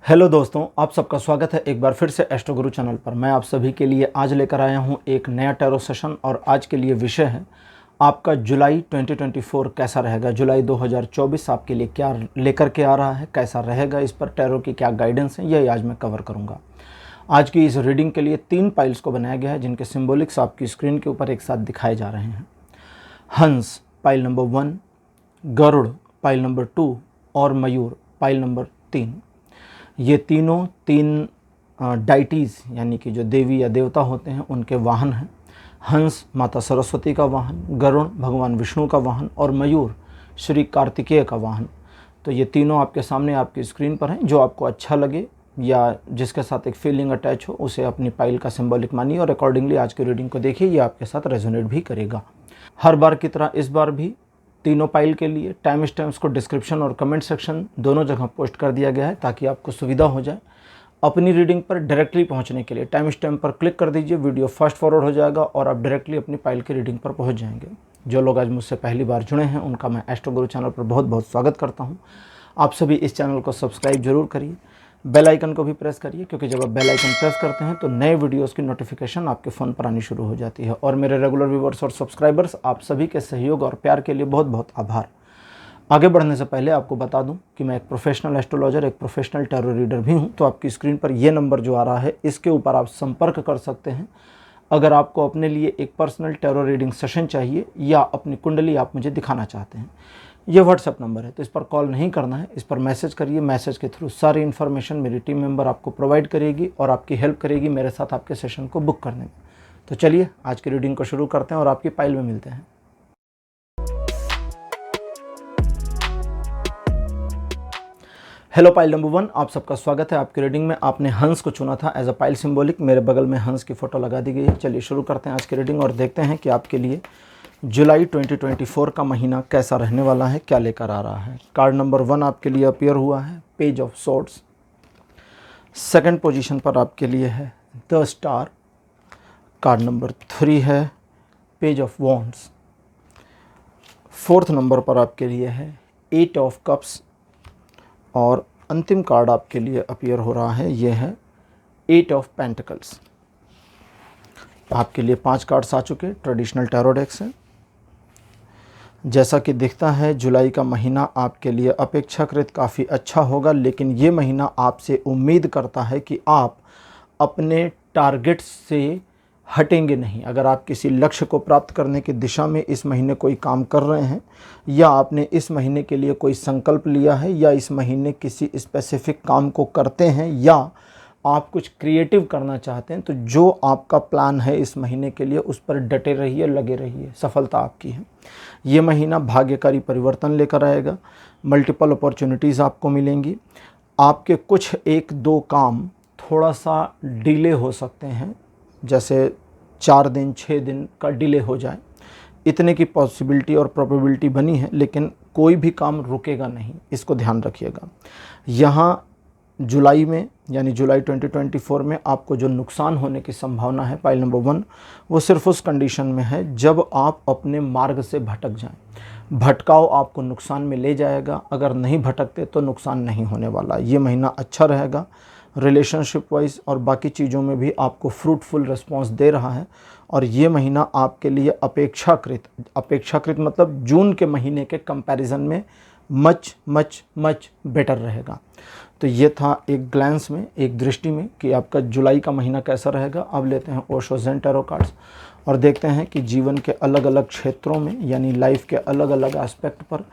Hello दोस्तों, आप सबका स्वागत है एक बार फिर से एस्ट्रो गुरु चैनल पर। मैं आप सभी के लिए आज लेकर आया हूं एक नया टैरो सेशन और आज के लिए विषय है आपका जुलाई 2024 कैसा रहेगा। जुलाई 2024 आपके लिए क्या लेकर के आ रहा है, कैसा रहेगा, इस पर टैरो की क्या गाइडेंस है, यही आज मैं कवर करूंगा। आज की इस रीडिंग के लिए 3 पाइल्स को बनाया गया है जिनके सिम्बोलिक्स आपकी स्क्रीन के ऊपर एक साथ दिखाए जा रहे हैं। Hans pile number 1, Garud pile number 2 और मयूर पाइल नंबर 3। ये तीनों 3 डाइटीज़ यानी कि जो देवी या देवता होते हैं उनके वाहन हैं। हंस माता सरस्वती का वाहन, गरुड़ भगवान विष्णु का वाहन और मयूर श्री कार्तिकेय का वाहन। तो ये तीनों आपके सामने आपकी स्क्रीन पर हैं। जो आपको अच्छा लगे या जिसके साथ एक फीलिंग अटैच हो उसे अपनी पाइल का सिंबॉलिक मानिए और अकॉर्डिंगली आज की रीडिंग को देखिए। ये आपके साथ रेजोनेट भी करेगा। हर बार की तरह इस बार भी तीनों पाइल के लिए टाइम स्टैम्प्स को डिस्क्रिप्शन और कमेंट सेक्शन दोनों जगह पोस्ट कर दिया गया है ताकि आपको सुविधा हो जाए अपनी रीडिंग पर डायरेक्टली पहुंचने के लिए। टाइम स्टैम्प पर क्लिक कर दीजिए, वीडियो फास्ट फॉरवर्ड हो जाएगा और आप डायरेक्टली अपनी पाइल की रीडिंग पर पहुंच जाएंगे। जो लोग आज मुझसे पहली बार जुड़े हैं उनका मैं एस्ट्रो गुरु चैनल पर बहुत बहुत स्वागत करता हूँ। आप सभी इस चैनल को सब्सक्राइब जरूर करिए, बेल आइकन को भी प्रेस करिए, क्योंकि जब आप बेल आइकन प्रेस करते हैं तो नए वीडियोस की नोटिफिकेशन आपके फ़ोन पर आनी शुरू हो जाती है। और मेरे रेगुलर व्यूवर्स और सब्सक्राइबर्स, आप सभी के सहयोग और प्यार के लिए बहुत बहुत आभार। आगे बढ़ने से पहले आपको बता दूं कि मैं एक प्रोफेशनल एस्ट्रोलॉजर, एक प्रोफेशनल टैरो रीडर भी हूं। तो आपकी स्क्रीन पर ये नंबर जो आ रहा है इसके ऊपर आप संपर्क कर सकते हैं अगर आपको अपने लिए एक पर्सनल टैरो रीडिंग सेशन चाहिए या अपनी कुंडली आप मुझे दिखाना चाहते हैं। ये व्हाट्सएप नंबर है, तो इस पर कॉल नहीं करना है, इस पर मैसेज करिए। मैसेज के थ्रू सारी इन्फॉर्मेशन मेरी टीम मेंबर आपको प्रोवाइड करेगी और आपकी हेल्प करेगी मेरे साथ आपके सेशन को बुक करने में। तो चलिए आज की रीडिंग को शुरू करते हैं और आपकी पाइल में मिलते हैं। हेलो पाइल नंबर 1, आप सबका स्वागत है आपकी रीडिंग में। आपने हंस को चुना था एज अ पाइल सिंबॉलिक। मेरे बगल में हंस की फ़ोटो लगा दी गई है। चलिए शुरू करते हैं आज की रीडिंग और देखते हैं कि आपके लिए जुलाई 2024 का महीना कैसा रहने वाला है, क्या लेकर आ रहा है। कार्ड नंबर 1 आपके लिए अपीयर हुआ है page of swords. Second position पर आपके लिए है द स्टार। कार्ड नंबर 3 है page of wands. Fourth number पर आपके लिए है 8 ऑफ कप्स और अंतिम कार्ड आपके लिए अपीयर हो रहा है, ये है 8 ऑफ पेंटिकल्स। आपके लिए 5 कार्ड्स आ चुके ट्रेडिशनल टैरो डेक से। जैसा कि दिखता है जुलाई का महीना आपके लिए अपेक्षाकृत काफ़ी अच्छा होगा, लेकिन ये महीना आपसे उम्मीद करता है कि आप अपने टारगेट से हटेंगे नहीं। अगर आप किसी लक्ष्य को प्राप्त करने की दिशा में इस महीने कोई काम कर रहे हैं या आपने इस महीने के लिए कोई संकल्प लिया है या इस महीने किसी स्पेसिफिक काम को करते हैं या आप कुछ क्रिएटिव करना चाहते हैं, तो जो आपका प्लान है इस महीने के लिए उस पर डटे रहिए, लगे रहिए, सफलता आपकी है। ये महीना भाग्यकारी परिवर्तन लेकर आएगा। मल्टीपल अपॉर्चुनिटीज़ आपको मिलेंगी। आपके कुछ 1-2 काम थोड़ा सा डिले हो सकते हैं, जैसे 4 दिन 6 दिन का डिले हो जाए, इतने की पॉसिबिलिटी और प्रोबेबिलिटी बनी है, लेकिन कोई भी काम रुकेगा नहीं, इसको ध्यान रखिएगा। यहाँ जुलाई में यानी जुलाई 2024 में आपको जो नुकसान होने की संभावना है पाइल नंबर 1, वो सिर्फ उस कंडीशन में है जब आप अपने मार्ग से भटक जाएं। भटकाव आपको नुकसान में ले जाएगा, अगर नहीं भटकते तो नुकसान नहीं होने वाला। ये महीना अच्छा रहेगा रिलेशनशिप वाइज और बाकी चीज़ों में भी आपको फ्रूटफुल रिस्पॉन्स दे रहा है। और ये महीना आपके लिए अपेक्षाकृत मतलब जून के महीने के कंपैरिजन में मच मच मच बेटर रहेगा। तो ये था एक ग्लैंस में, एक दृष्टि में कि आपका जुलाई का महीना कैसा रहेगा। अब लेते हैं ओशो ज़ेन टैरो कार्ड्स और देखते हैं कि जीवन के अलग अलग क्षेत्रों में यानी लाइफ के अलग अलग एस्पेक्ट पर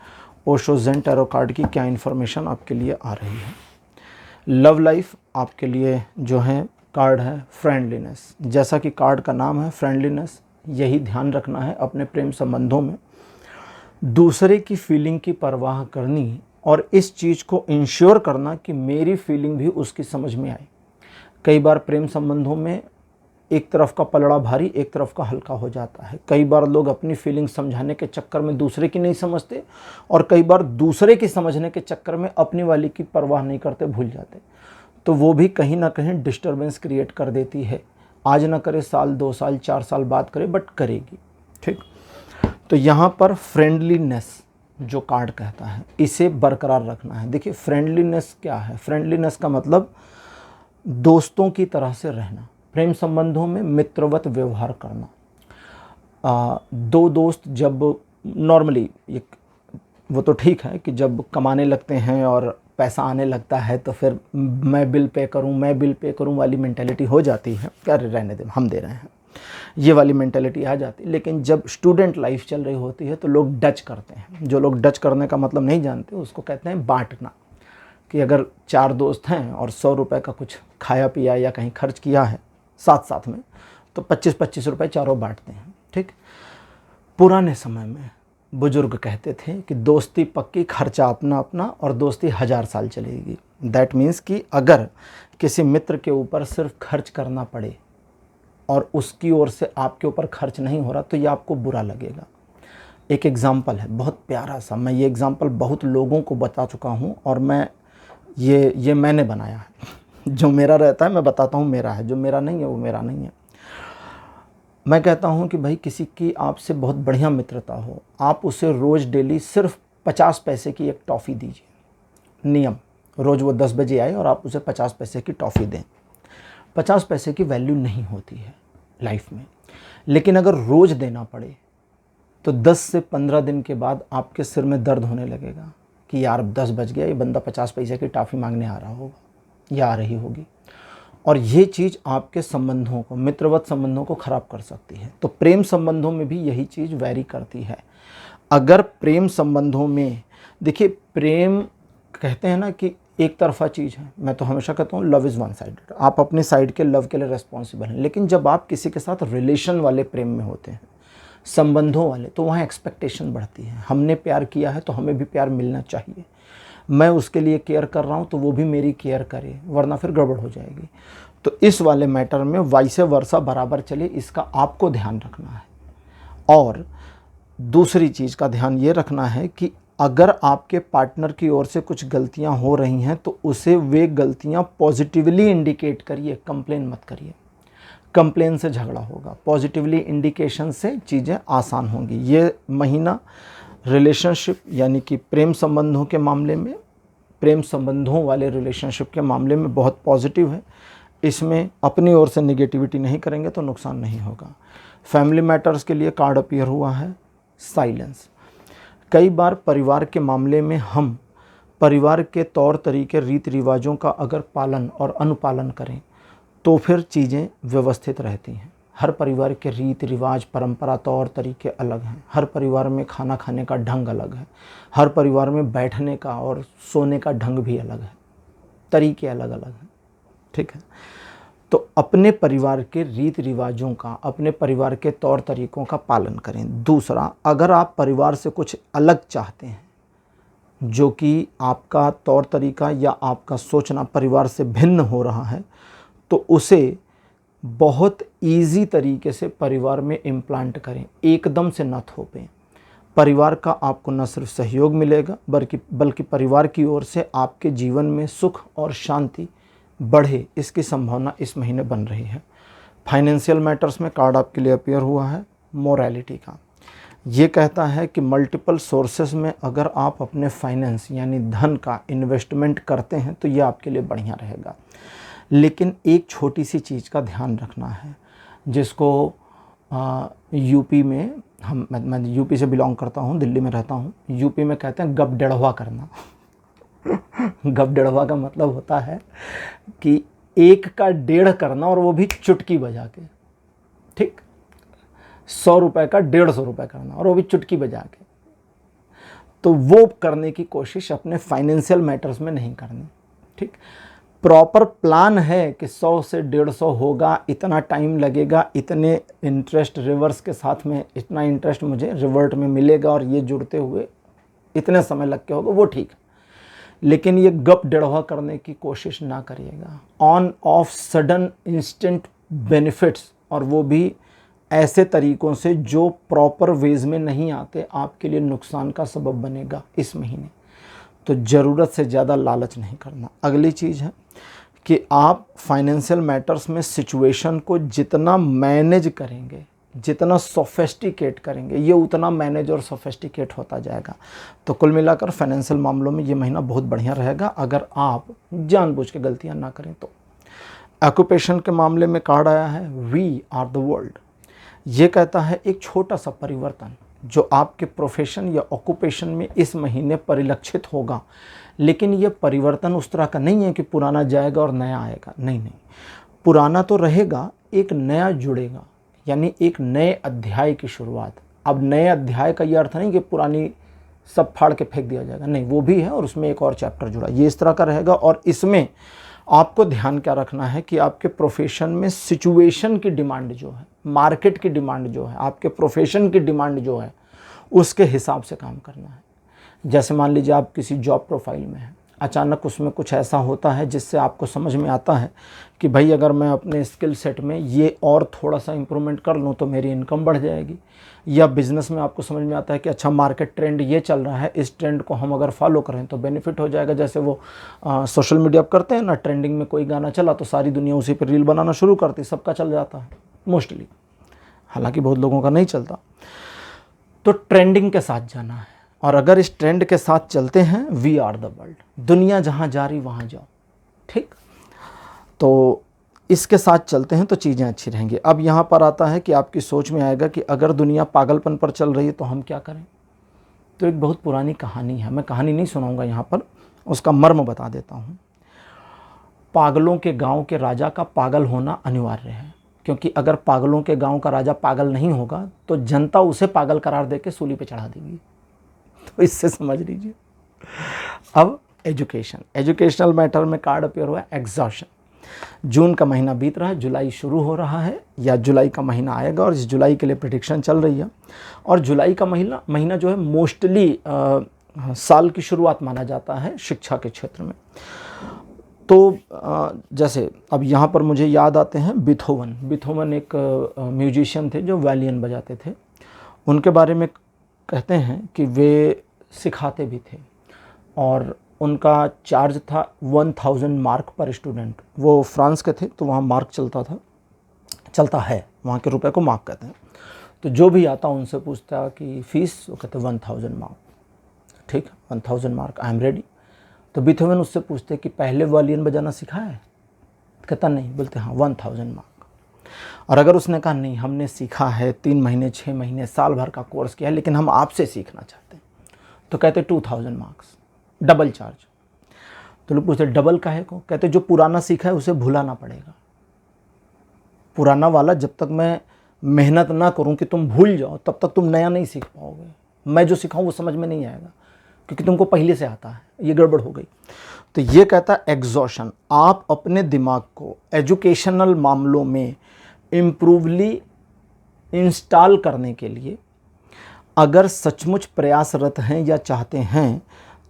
ओशो ज़ेन टैरो कार्ड की क्या इन्फॉर्मेशन आपके लिए आ रही है। लव लाइफ आपके लिए जो है कार्ड है फ्रेंडलीनेस। जैसा कि कार्ड का नाम है फ्रेंडलीनेस, यही ध्यान रखना है अपने प्रेम संबंधों में। दूसरे की फीलिंग की परवाह करनी और इस चीज़ को इंश्योर करना कि मेरी फीलिंग भी उसकी समझ में आए। कई बार प्रेम संबंधों में एक तरफ का पलड़ा भारी, एक तरफ का हल्का हो जाता है। कई बार लोग अपनी फीलिंग समझाने के चक्कर में दूसरे की नहीं समझते और कई बार दूसरे की समझने के चक्कर में अपनी वाली की परवाह नहीं करते, भूल जाते। तो वो भी कहीं ना कहीं डिस्टर्बेंस क्रिएट कर देती है। आज ना करे, साल 2 साल 4 साल बाद करे, बट करेगी। ठीक, तो यहाँ पर फ्रेंडलीनेस जो कार्ड कहता है, इसे बरकरार रखना है। देखिए फ्रेंडलीनेस क्या है, फ्रेंडलीनेस का मतलब दोस्तों की तरह से रहना, प्रेम संबंधों में मित्रवत व्यवहार करना। दो दोस्त जब नॉर्मली वो तो ठीक है कि जब कमाने लगते हैं और पैसा आने लगता है तो फिर मैं बिल पे करूं वाली मेंटेलिटी हो जाती है, क्या रहने दें हम दे रहे हैं, ये वाली मेंटेलिटी आ जाती है। लेकिन जब स्टूडेंट लाइफ चल रही होती है तो लोग डच करते हैं। जो लोग डच करने का मतलब नहीं जानते उसको कहते हैं बांटना, कि अगर 4 दोस्त हैं और 100 रुपये का कुछ खाया पिया या कहीं खर्च किया है साथ साथ में, तो 25-25 रुपये चारों बांटते हैं। ठीक, पुराने समय में बुजुर्ग कहते थे कि दोस्ती पक्की, खर्चा अपना अपना, और दोस्ती 1000 साल चलेगी। दैट मीन्स कि अगर किसी मित्र के ऊपर सिर्फ खर्च करना पड़े और उसकी ओर से आपके ऊपर खर्च नहीं हो रहा तो ये आपको बुरा लगेगा। एक एग्ज़ाम्पल है बहुत प्यारा सा, मैं ये एग्ज़ाम्पल बहुत लोगों को बता चुका हूँ और मैं ये मैंने बनाया है। जो मेरा रहता है मैं बताता हूँ मेरा है, जो मेरा नहीं है वो मेरा नहीं है। मैं कहता हूँ कि भाई किसी की आपसे बहुत बढ़िया मित्रता हो, आप उसे रोज़ डेली सिर्फ 50 पैसे की एक टॉफ़ी दीजिए। नियम, रोज़ वो 10 बजे आए और आप उसे 50 पैसे की टॉफ़ी दें। 50 पैसे की वैल्यू नहीं होती है लाइफ में, लेकिन अगर रोज़ देना पड़े तो 10 से 15 दिन के बाद आपके सिर में दर्द होने लगेगा कि यार 10 बज गया, ये बंदा 50 पैसे की टॉफ़ी मांगने आ रहा होगा या आ रही होगी। और ये चीज़ आपके संबंधों को, मित्रवत संबंधों को ख़राब कर सकती है। तो प्रेम संबंधों में भी यही चीज़ वैरी करती है। अगर प्रेम संबंधों में, देखिए प्रेम कहते हैं ना कि एक तरफा चीज़ है। मैं तो हमेशा कहता हूँ लव इज़ वन साइडेड, आप अपनी साइड के लव के लिए रिस्पॉन्सिबल हैं। लेकिन जब आप किसी के साथ रिलेशन वाले प्रेम में होते हैं, संबंधों वाले, तो वहाँ एक्सपेक्टेशन बढ़ती है। हमने प्यार किया है तो हमें भी प्यार मिलना चाहिए। मैं उसके लिए केयर कर रहा हूँ तो वो भी मेरी केयर करे, वरना फिर गड़बड़ हो जाएगी। तो इस वाले मैटर में वाइस वर्सा बराबर चले, इसका आपको ध्यान रखना है। और दूसरी चीज़ का ध्यान ये रखना है कि अगर आपके पार्टनर की ओर से कुछ गलतियां हो रही हैं तो उसे वे गलतियां पॉजिटिवली इंडिकेट करिए, कंप्लेन मत करिए। कंप्लेन से झगड़ा होगा, पॉजिटिवली इंडिकेशन से चीज़ें आसान होंगी। ये महीना रिलेशनशिप यानी कि प्रेम संबंधों के मामले में, प्रेम संबंधों वाले रिलेशनशिप के मामले में बहुत पॉजिटिव है। इसमें अपनी ओर से नेगेटिविटी नहीं करेंगे तो नुकसान नहीं होगा। फैमिली मैटर्स के लिए कार्ड अपीयर हुआ है साइलेंस। कई बार परिवार के मामले में हम परिवार के तौर तरीके, रीति रिवाजों का अगर पालन और अनुपालन करें तो फिर चीज़ें व्यवस्थित रहती हैं। हर परिवार के रीति रिवाज, परंपरा, तौर तरीके अलग हैं। हर परिवार में खाना खाने का ढंग अलग है। हर परिवार में बैठने का और सोने का ढंग भी अलग है, तरीके अलग अलग हैं। ठीक है, तो अपने परिवार के रीति रिवाजों का, अपने परिवार के तौर तरीक़ों का पालन करें। दूसरा, अगर आप परिवार से कुछ अलग चाहते हैं, जो कि आपका तौर तरीका या आपका सोचना परिवार से भिन्न हो रहा है, तो उसे बहुत इजी तरीके से परिवार में इम्प्लांट करें, एकदम से न थोपें। परिवार का आपको न सिर्फ सहयोग मिलेगा बल्कि परिवार की ओर से आपके जीवन में सुख और शांति बढ़े, इसकी संभावना इस महीने बन रही है। फाइनेंशियल मैटर्स में कार्ड आपके लिए अपीयर हुआ है मोरालिटी का। ये कहता है कि मल्टीपल सोर्सेस में अगर आप अपने फाइनेंस यानी धन का इन्वेस्टमेंट करते हैं तो ये आपके लिए बढ़िया रहेगा। लेकिन एक छोटी सी चीज़ का ध्यान रखना है, जिसको यूपी में, मैं यूपी से बिलोंग करता हूँ, दिल्ली में रहता हूँ। यूपी में कहते हैं गप डेढ़वा करना। गप डेढ़वा का मतलब होता है कि 1 का 1.5 करना, और वो भी चुटकी बजा के। ठीक, 100 रुपये का 150 रुपये करना, और वो भी चुटकी बजा के। तो वो करने की कोशिश अपने फाइनेंशियल मैटर्स में नहीं करनी। ठीक, प्रॉपर प्लान है कि 100 से 150 होगा, इतना टाइम लगेगा, इतने इंटरेस्ट रिवर्स के साथ में इतना इंटरेस्ट मुझे रिवर्ट में मिलेगा और ये जुड़ते हुए इतने समय लग के होगा, वो ठीक है। लेकिन ये गप डेढ़वा करने की कोशिश ना करिएगा। On off sudden instant benefits, और वो भी ऐसे तरीक़ों से जो प्रॉपर वेज में नहीं आते, आपके लिए नुकसान का सबब बनेगा इस महीने। तो ज़रूरत से ज़्यादा लालच नहीं करना। अगली चीज़ है कि आप फाइनेंशियल मैटर्स में सिचुएशन को जितना मैनेज करेंगे जितना सोफेस्टिकेट करेंगे ये उतना मैनेज और सोफेस्टिकेट होता जाएगा। तो कुल मिलाकर फाइनेंशियल मामलों में ये महीना बहुत बढ़िया रहेगा अगर आप जानबूझ के गलतियां ना करें तो। ऑक्यूपेशन के मामले में कार्ड आया है वी आर द वर्ल्ड। ये कहता है एक छोटा सा परिवर्तन जो आपके प्रोफेशन या ऑक्यूपेशन में इस महीने परिलक्षित होगा, लेकिन ये परिवर्तन उस तरह का नहीं है कि पुराना जाएगा और नया आएगा। नहीं, पुराना तो रहेगा, एक नया जुड़ेगा, यानी एक नए अध्याय की शुरुआत। अब नए अध्याय का ये अर्थ नहीं कि पुरानी सब फाड़ के फेंक दिया जाएगा, नहीं, वो भी है और उसमें एक और चैप्टर जुड़ा, ये इस तरह का रहेगा। और इसमें आपको ध्यान क्या रखना है कि आपके प्रोफेशन में सिचुएशन की डिमांड जो है, मार्केट की डिमांड जो है, आपके प्रोफेशन की डिमांड जो है, उसके हिसाब से काम करना है। जैसे मान लीजिए आप किसी जॉब प्रोफाइल में हैं, अचानक उसमें कुछ ऐसा होता है जिससे आपको समझ में आता है कि भाई अगर मैं अपने स्किल सेट में ये और थोड़ा सा इम्प्रूवमेंट कर लूँ तो मेरी इनकम बढ़ जाएगी। या बिज़नेस में आपको समझ में आता है कि अच्छा मार्केट ट्रेंड ये चल रहा है, इस ट्रेंड को हम अगर फॉलो करें तो बेनिफिट हो जाएगा। जैसे वो सोशल मीडिया पर करते हैं ना, ट्रेंडिंग में कोई गाना चला तो सारी दुनिया उसी पर रील बनाना शुरू करती, सबका चल जाता है मोस्टली, हालांकि बहुत लोगों का नहीं चलता। तो ट्रेंडिंग के साथ जाना है, और अगर इस ट्रेंड के साथ चलते हैं, वी आर द वर्ल्ड, दुनिया जहाँ जा रही वहाँ जाओ, ठीक। तो इसके साथ चलते हैं तो चीज़ें अच्छी रहेंगी। अब यहाँ पर आता है कि आपकी सोच में आएगा कि अगर दुनिया पागलपन पर चल रही है तो हम क्या करें। तो एक बहुत पुरानी कहानी है, मैं कहानी नहीं सुनाऊंगा यहाँ पर, उसका मर्म बता देता हूँ। पागलों के गांव के राजा का पागल होना अनिवार्य है, क्योंकि अगर पागलों के गांव का राजा पागल नहीं होगा तो जनता उसे पागल करार देके सूली पे चढ़ा देगी। तो इससे समझ लीजिए। अब एजुकेशनल मैटर में कार्ड अपेयर हुआ एग्जॉशन। जून का महीना बीत रहा है, जुलाई शुरू हो रहा है या जुलाई का महीना आएगा और इस जुलाई के लिए प्रेडिक्शन चल रही है। और जुलाई का महीना जो है मोस्टली साल की शुरुआत माना जाता है शिक्षा के क्षेत्र में। तो जैसे अब यहाँ पर मुझे याद आते हैं बिथोवन एक म्यूजिशियन थे जो वायलिन बजाते थे। उनके बारे में कहते हैं कि वे सिखाते भी थे और उनका चार्ज था 1000 मार्क पर स्टूडेंट। वो फ्रांस के थे तो वहाँ मार्क चलता है, वहाँ के रुपए को मार्क कहते हैं। तो जो भी आता उनसे पूछता कि फ़ीस, वो कहते 1000 मार्क, ठीक, 1000 मार्क, आई एम रेडी। तो बीथोवन उससे पूछते कि पहले वायलिन बजाना सिखाया है, कहता नहीं, बोलते हाँ 1000 मार्क। और अगर उसने कहा नहीं हमने सीखा है, 3 महीने 6 महीने साल भर का कोर्स किया है, लेकिन हम आपसे सीखना चाहते हैं, तो कहते 2000 मार्क्स, डबल चार्ज। तो लोग पूछते डबल काहे को, कहते जो पुराना सीखा है उसे भुलाना पड़ेगा। पुराना वाला जब तक मैं मेहनत ना करूं कि तुम भूल जाओ तब तक तुम नया नहीं सीख पाओगे। मैं जो सिखाऊं वो समझ में नहीं आएगा क्योंकि तुमको पहले से आता है, ये गड़बड़ हो गई। तो ये कहता है एग्जॉशन। आप अपने दिमाग को एजुकेशनल मामलों में इम्प्रूवली इंस्टॉल करने के लिए अगर सचमुच प्रयासरत हैं या चाहते हैं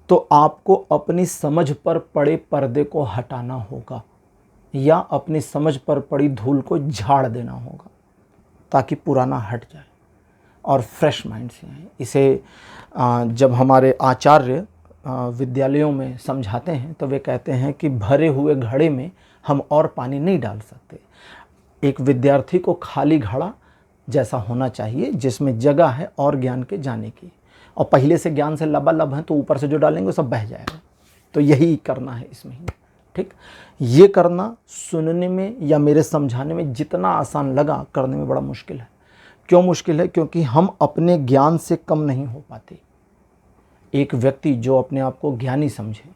तो आपको अपनी समझ पर पड़े पर्दे को हटाना होगा या अपनी समझ पर पड़ी धूल को झाड़ देना होगा ताकि पुराना हट जाए और फ्रेश माइंड से आए। इसे जब हमारे आचार्य विद्यालयों में समझाते हैं तो वे कहते हैं कि भरे हुए घड़े में हम और पानी नहीं डाल सकते। एक विद्यार्थी को खाली घड़ा जैसा होना चाहिए जिसमें जगह है और ज्ञान के जाने की, और पहले से ज्ञान से लबालब है तो ऊपर से जो डालेंगे वो सब बह जाएगा। तो यही करना है इस महीने, ठीक। ये करना सुनने में या मेरे समझाने में जितना आसान लगा, करने में बड़ा मुश्किल है। क्यों मुश्किल है? क्योंकि हम अपने ज्ञान से कम नहीं हो पाते। एक व्यक्ति जो अपने आप को ज्ञानी समझे,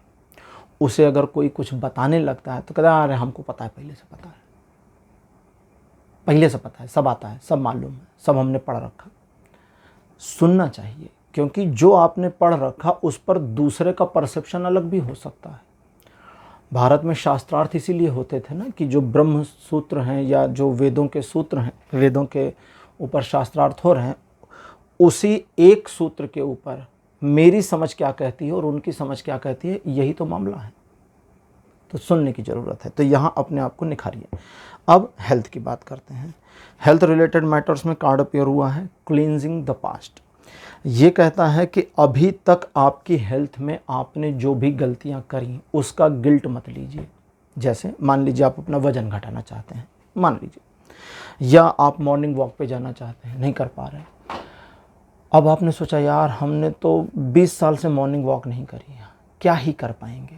उसे अगर कोई कुछ बताने लगता है तो कहता है अरे हमको पता है, पहले से पता है, पहले से पता है, सब आता है, सब मालूम है, सब हमने पढ़ रखा। सुनना चाहिए, क्योंकि जो आपने पढ़ रखा उस पर दूसरे का परसेप्शन अलग भी हो सकता है। भारत में शास्त्रार्थ इसीलिए होते थे ना कि जो ब्रह्म सूत्र हैं या जो वेदों के सूत्र हैं, वेदों के ऊपर शास्त्रार्थ हो रहे हैं, उसी एक सूत्र के ऊपर मेरी समझ क्या कहती है और उनकी समझ क्या कहती है, यही तो मामला है। तो सुनने की ज़रूरत है। तो यहाँ अपने आप को निखारिए। अब हेल्थ की बात करते हैं। हेल्थ रिलेटेड मैटर्स में कार्ड अपीयर हुआ है क्लींजिंग द पास्ट। ये कहता है कि अभी तक आपकी हेल्थ में आपने जो भी गलतियाँ करी उसका गिल्ट मत लीजिए। जैसे मान लीजिए आप अपना वज़न घटाना चाहते हैं, मान लीजिए, या आप मॉर्निंग वॉक पे जाना चाहते हैं, नहीं कर पा रहे हैं। अब आपने सोचा यार हमने तो 20 साल से मॉर्निंग वॉक नहीं करी है, क्या ही कर पाएंगे,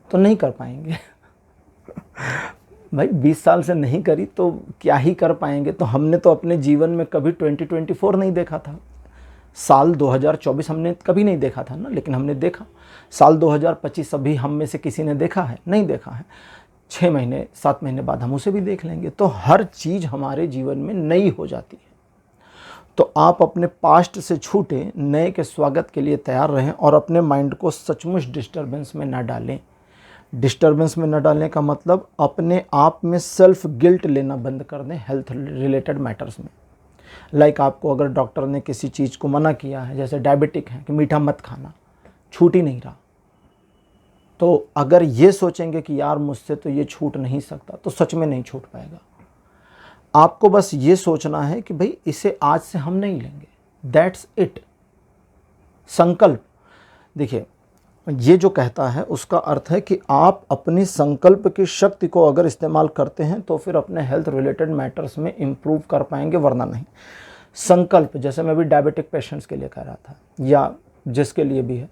तो नहीं कर पाएंगे। भाई 20 साल से नहीं करी तो क्या ही कर पाएंगे। तो हमने तो अपने जीवन में कभी 2024 नहीं देखा था, साल 2024 हमने कभी नहीं देखा था ना, लेकिन हमने देखा। साल 2025 अभी हम में से किसी ने देखा है? नहीं देखा है। 6 महीने 7 महीने बाद हम उसे भी देख लेंगे। तो हर चीज़ हमारे जीवन में नई हो जाती है। तो आप अपने पास्ट से छूटे, नए के स्वागत के लिए तैयार रहें और अपने माइंड को सचमुच डिस्टर्बेंस में ना डालें। डिस्टर्बेंस में न डालने का मतलब अपने आप में सेल्फ गिल्ट लेना बंद कर दें हेल्थ रिलेटेड मैटर्स में। लाइक आपको अगर डॉक्टर ने किसी चीज़ को मना किया है, जैसे डायबिटिक है कि मीठा मत खाना, छूट ही नहीं रहा, तो अगर ये सोचेंगे कि यार मुझसे तो ये छूट नहीं सकता, तो सच में नहीं छूट पाएगा। आपको बस ये सोचना है कि भाई इसे आज से हम नहीं लेंगे, दैट्स इट। संकल्प, देखिए ये जो कहता है उसका अर्थ है कि आप अपनी संकल्प की शक्ति को अगर इस्तेमाल करते हैं तो फिर अपने हेल्थ रिलेटेड मैटर्स में इम्प्रूव कर पाएंगे, वरना नहीं। संकल्प, जैसे मैं भी डायबिटिक पेशेंट्स के लिए कह रहा था या जिसके लिए भी है,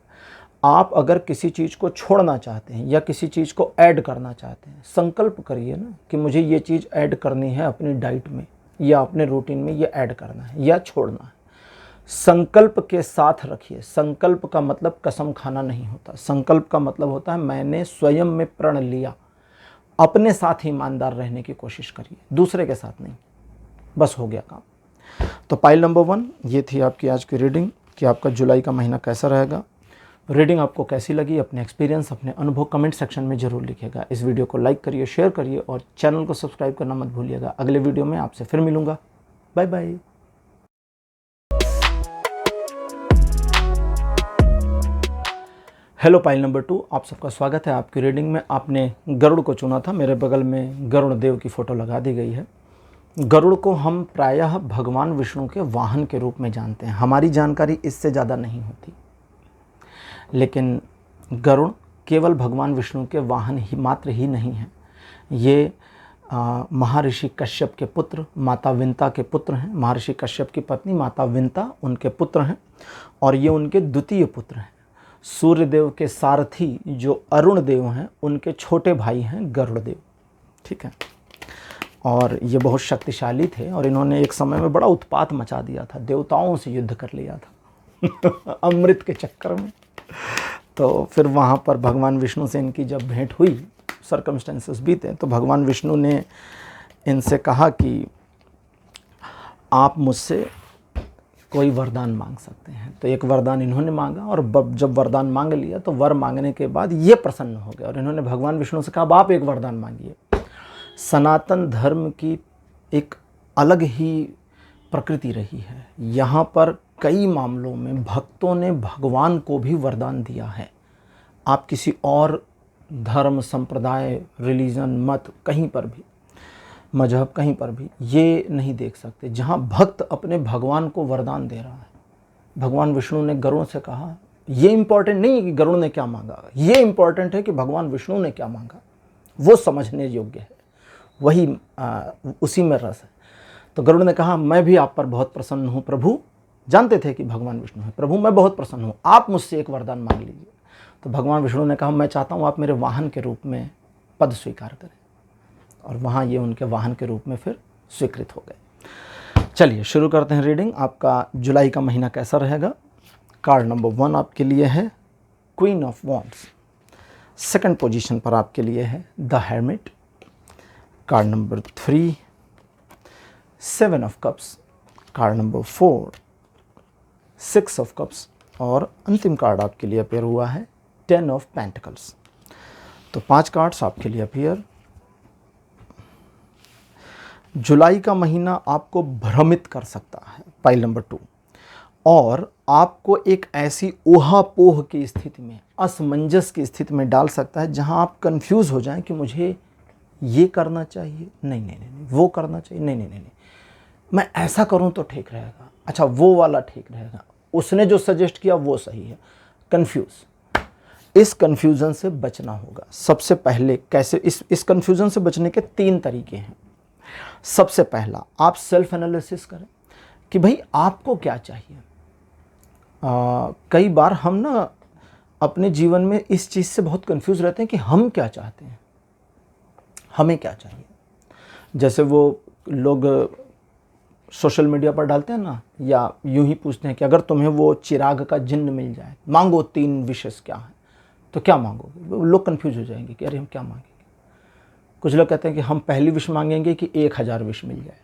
आप अगर किसी चीज़ को छोड़ना चाहते हैं या किसी चीज़ को ऐड करना चाहते हैं, संकल्प करिए ना कि मुझे ये चीज़ ऐड करनी है अपनी डाइट में या अपने रूटीन में, ये ऐड करना है या छोड़ना है। संकल्प के साथ रखिए। संकल्प का मतलब कसम खाना नहीं होता। संकल्प का मतलब होता है मैंने स्वयं में प्रण लिया। अपने साथ ईमानदार रहने की कोशिश करिए, दूसरे के साथ नहीं। बस हो गया काम। तो पाइल नंबर 1 ये थी आपकी आज की रीडिंग कि आपका जुलाई का महीना कैसा रहेगा। रीडिंग आपको कैसी लगी, अपने एक्सपीरियंस, अपने अनुभव कमेंट सेक्शन में ज़रूर लिखिएगा। इस वीडियो को लाइक करिए, शेयर करिए और चैनल को सब्सक्राइब करना मत भूलिएगा। अगले वीडियो में आपसे फिर मिलूँगा। Bye bye. Hello pile number 2, आप सबका स्वागत है आपकी रीडिंग में। आपने गरुड़ को चुना था, मेरे बगल में गरुड़ देव की फ़ोटो लगा दी गई है। गरुड़ को हम प्रायः भगवान विष्णु के वाहन के रूप में जानते हैं। हमारी जानकारी इससे ज़्यादा नहीं होती, लेकिन गरुड़ केवल भगवान विष्णु के वाहन ही मात्र ही नहीं हैं। ये महर्षि कश्यप के पुत्र माता विंता के पुत्र हैं। महर्षि कश्यप की पत्नी माता विंता उनके पुत्र हैं और ये उनके द्वितीय पुत्र हैं। सूर्यदेव के सारथी जो अरुण देव हैं, उनके छोटे भाई हैं गरुड़ देव। ठीक है, और ये बहुत शक्तिशाली थे और इन्होंने एक समय में बड़ा उत्पात मचा दिया था, देवताओं से युद्ध कर लिया था अमृत के चक्कर में। तो फिर वहाँ पर भगवान विष्णु से इनकी जब भेंट हुई, सर्कमस्टेंसेस बीते, तो भगवान विष्णु ने इनसे कहा कि आप मुझसे कोई वरदान मांग सकते हैं। तो एक वरदान इन्होंने मांगा और जब वरदान मांग लिया तो वर मांगने के बाद ये प्रसन्न हो गए और इन्होंने भगवान विष्णु से कहा अब आप एक वरदान मांगिए। सनातन धर्म की एक अलग ही प्रकृति रही है। यहाँ पर कई मामलों में भक्तों ने भगवान को भी वरदान दिया है। आप किसी और धर्म, संप्रदाय, रिलीजन, मत, कहीं पर भी, मजहब, कहीं पर भी ये नहीं देख सकते जहाँ भक्त अपने भगवान को वरदान दे रहा है। भगवान विष्णु ने गरुड़ से कहा, ये इम्पॉर्टेंट नहीं है कि गरुड़ ने क्या मांगा, ये इम्पॉर्टेंट है कि भगवान विष्णु ने क्या मांगा। वो समझने योग्य है, वही उसी में रस है। तो गरुड़ ने कहा मैं भी आप पर बहुत प्रसन्न हूँ प्रभु। जानते थे कि भगवान विष्णु है। प्रभु मैं बहुत प्रसन्न हूँ, आप मुझसे एक वरदान मांग लीजिए। तो भगवान विष्णु ने कहा मैं चाहता हूँ आप मेरे वाहन के रूप में पद स्वीकार करें। और वहाँ ये उनके वाहन के रूप में फिर स्वीकृत हो गए। चलिए शुरू करते हैं रीडिंग। आपका जुलाई का महीना कैसा रहेगा। कार्ड नंबर 1 आपके लिए है queen of wands. Second position पर आपके लिए है the hermit. Card number 3 7 of cups. Card number 4 6 of cups और अंतिम कार्ड आपके लिए अपेयर हुआ है 10 ऑफ पेंटिकल्स। तो 5 कार्ड्स आपके लिए अपेयर। जुलाई का महीना आपको भ्रमित कर सकता है, पाइल नंबर 2, और आपको एक ऐसी ऊहापोह की स्थिति में, असमंजस की स्थिति में डाल सकता है जहां आप कंफ्यूज हो जाएं कि मुझे ये करना चाहिए, नहीं नहीं नहीं, वो करना चाहिए, नहीं नहीं नहीं, मैं ऐसा करूं तो ठीक रहेगा, अच्छा वो वाला ठीक रहेगा, उसने जो सजेस्ट किया वो सही है। कंफ्यूज। इस कंफ्यूजन से बचना होगा। सबसे पहले कैसे इस कंफ्यूजन से बचने के 3 तरीके हैं। सबसे पहला आप सेल्फ एनालिसिस करें कि भाई आपको क्या चाहिए। कई बार हम ना अपने जीवन में इस चीज़ से बहुत कंफ्यूज रहते हैं कि हम क्या चाहते हैं, हमें क्या चाहिए। जैसे वो लोग सोशल मीडिया पर डालते हैं ना, या यूं ही पूछते हैं कि अगर तुम्हें वो चिराग का जिन्न मिल जाए, मांगो 3 विशेष क्या है, तो क्या मांगोगे। लोग कंफ्यूज हो जाएंगे कि अरे हम क्या मांगेंगे। कुछ लोग कहते हैं कि हम पहली विश मांगेंगे कि 1000 विश मिल जाए।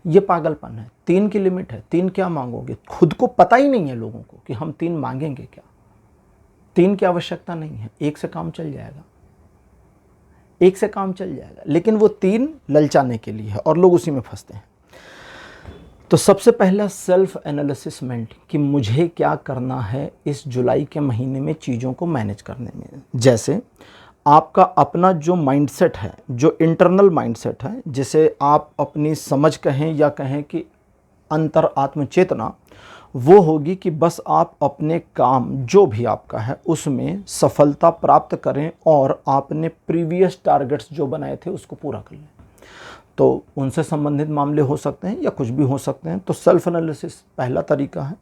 ये पागलपन है। 3 की लिमिट है, 3 क्या मांगोगे। खुद को पता ही नहीं है लोगों को कि हम 3 मांगेंगे क्या। 3 की आवश्यकता नहीं है, 1 से काम चल जाएगा, 1 से काम चल जाएगा। लेकिन वो 3 ललचाने के लिए है और लोग उसी में फंसते हैं। तो सबसे पहला सेल्फ एनालिसिसमेंट कि मुझे क्या करना है इस जुलाई के महीने में चीज़ों को मैनेज करने में। जैसे आपका अपना जो माइंडसेट है, जो इंटरनल माइंडसेट है, जिसे आप अपनी समझ कहें या कहें कि अंतर आत्मचेतना, वो होगी कि बस आप अपने काम जो भी आपका है उसमें सफलता प्राप्त करें और आपने प्रीवियस टारगेट्स जो बनाए थे उसको पूरा कर लें। तो उनसे संबंधित मामले हो सकते हैं या कुछ भी हो सकते हैं। तो सेल्फ एनालिसिस पहला तरीका है।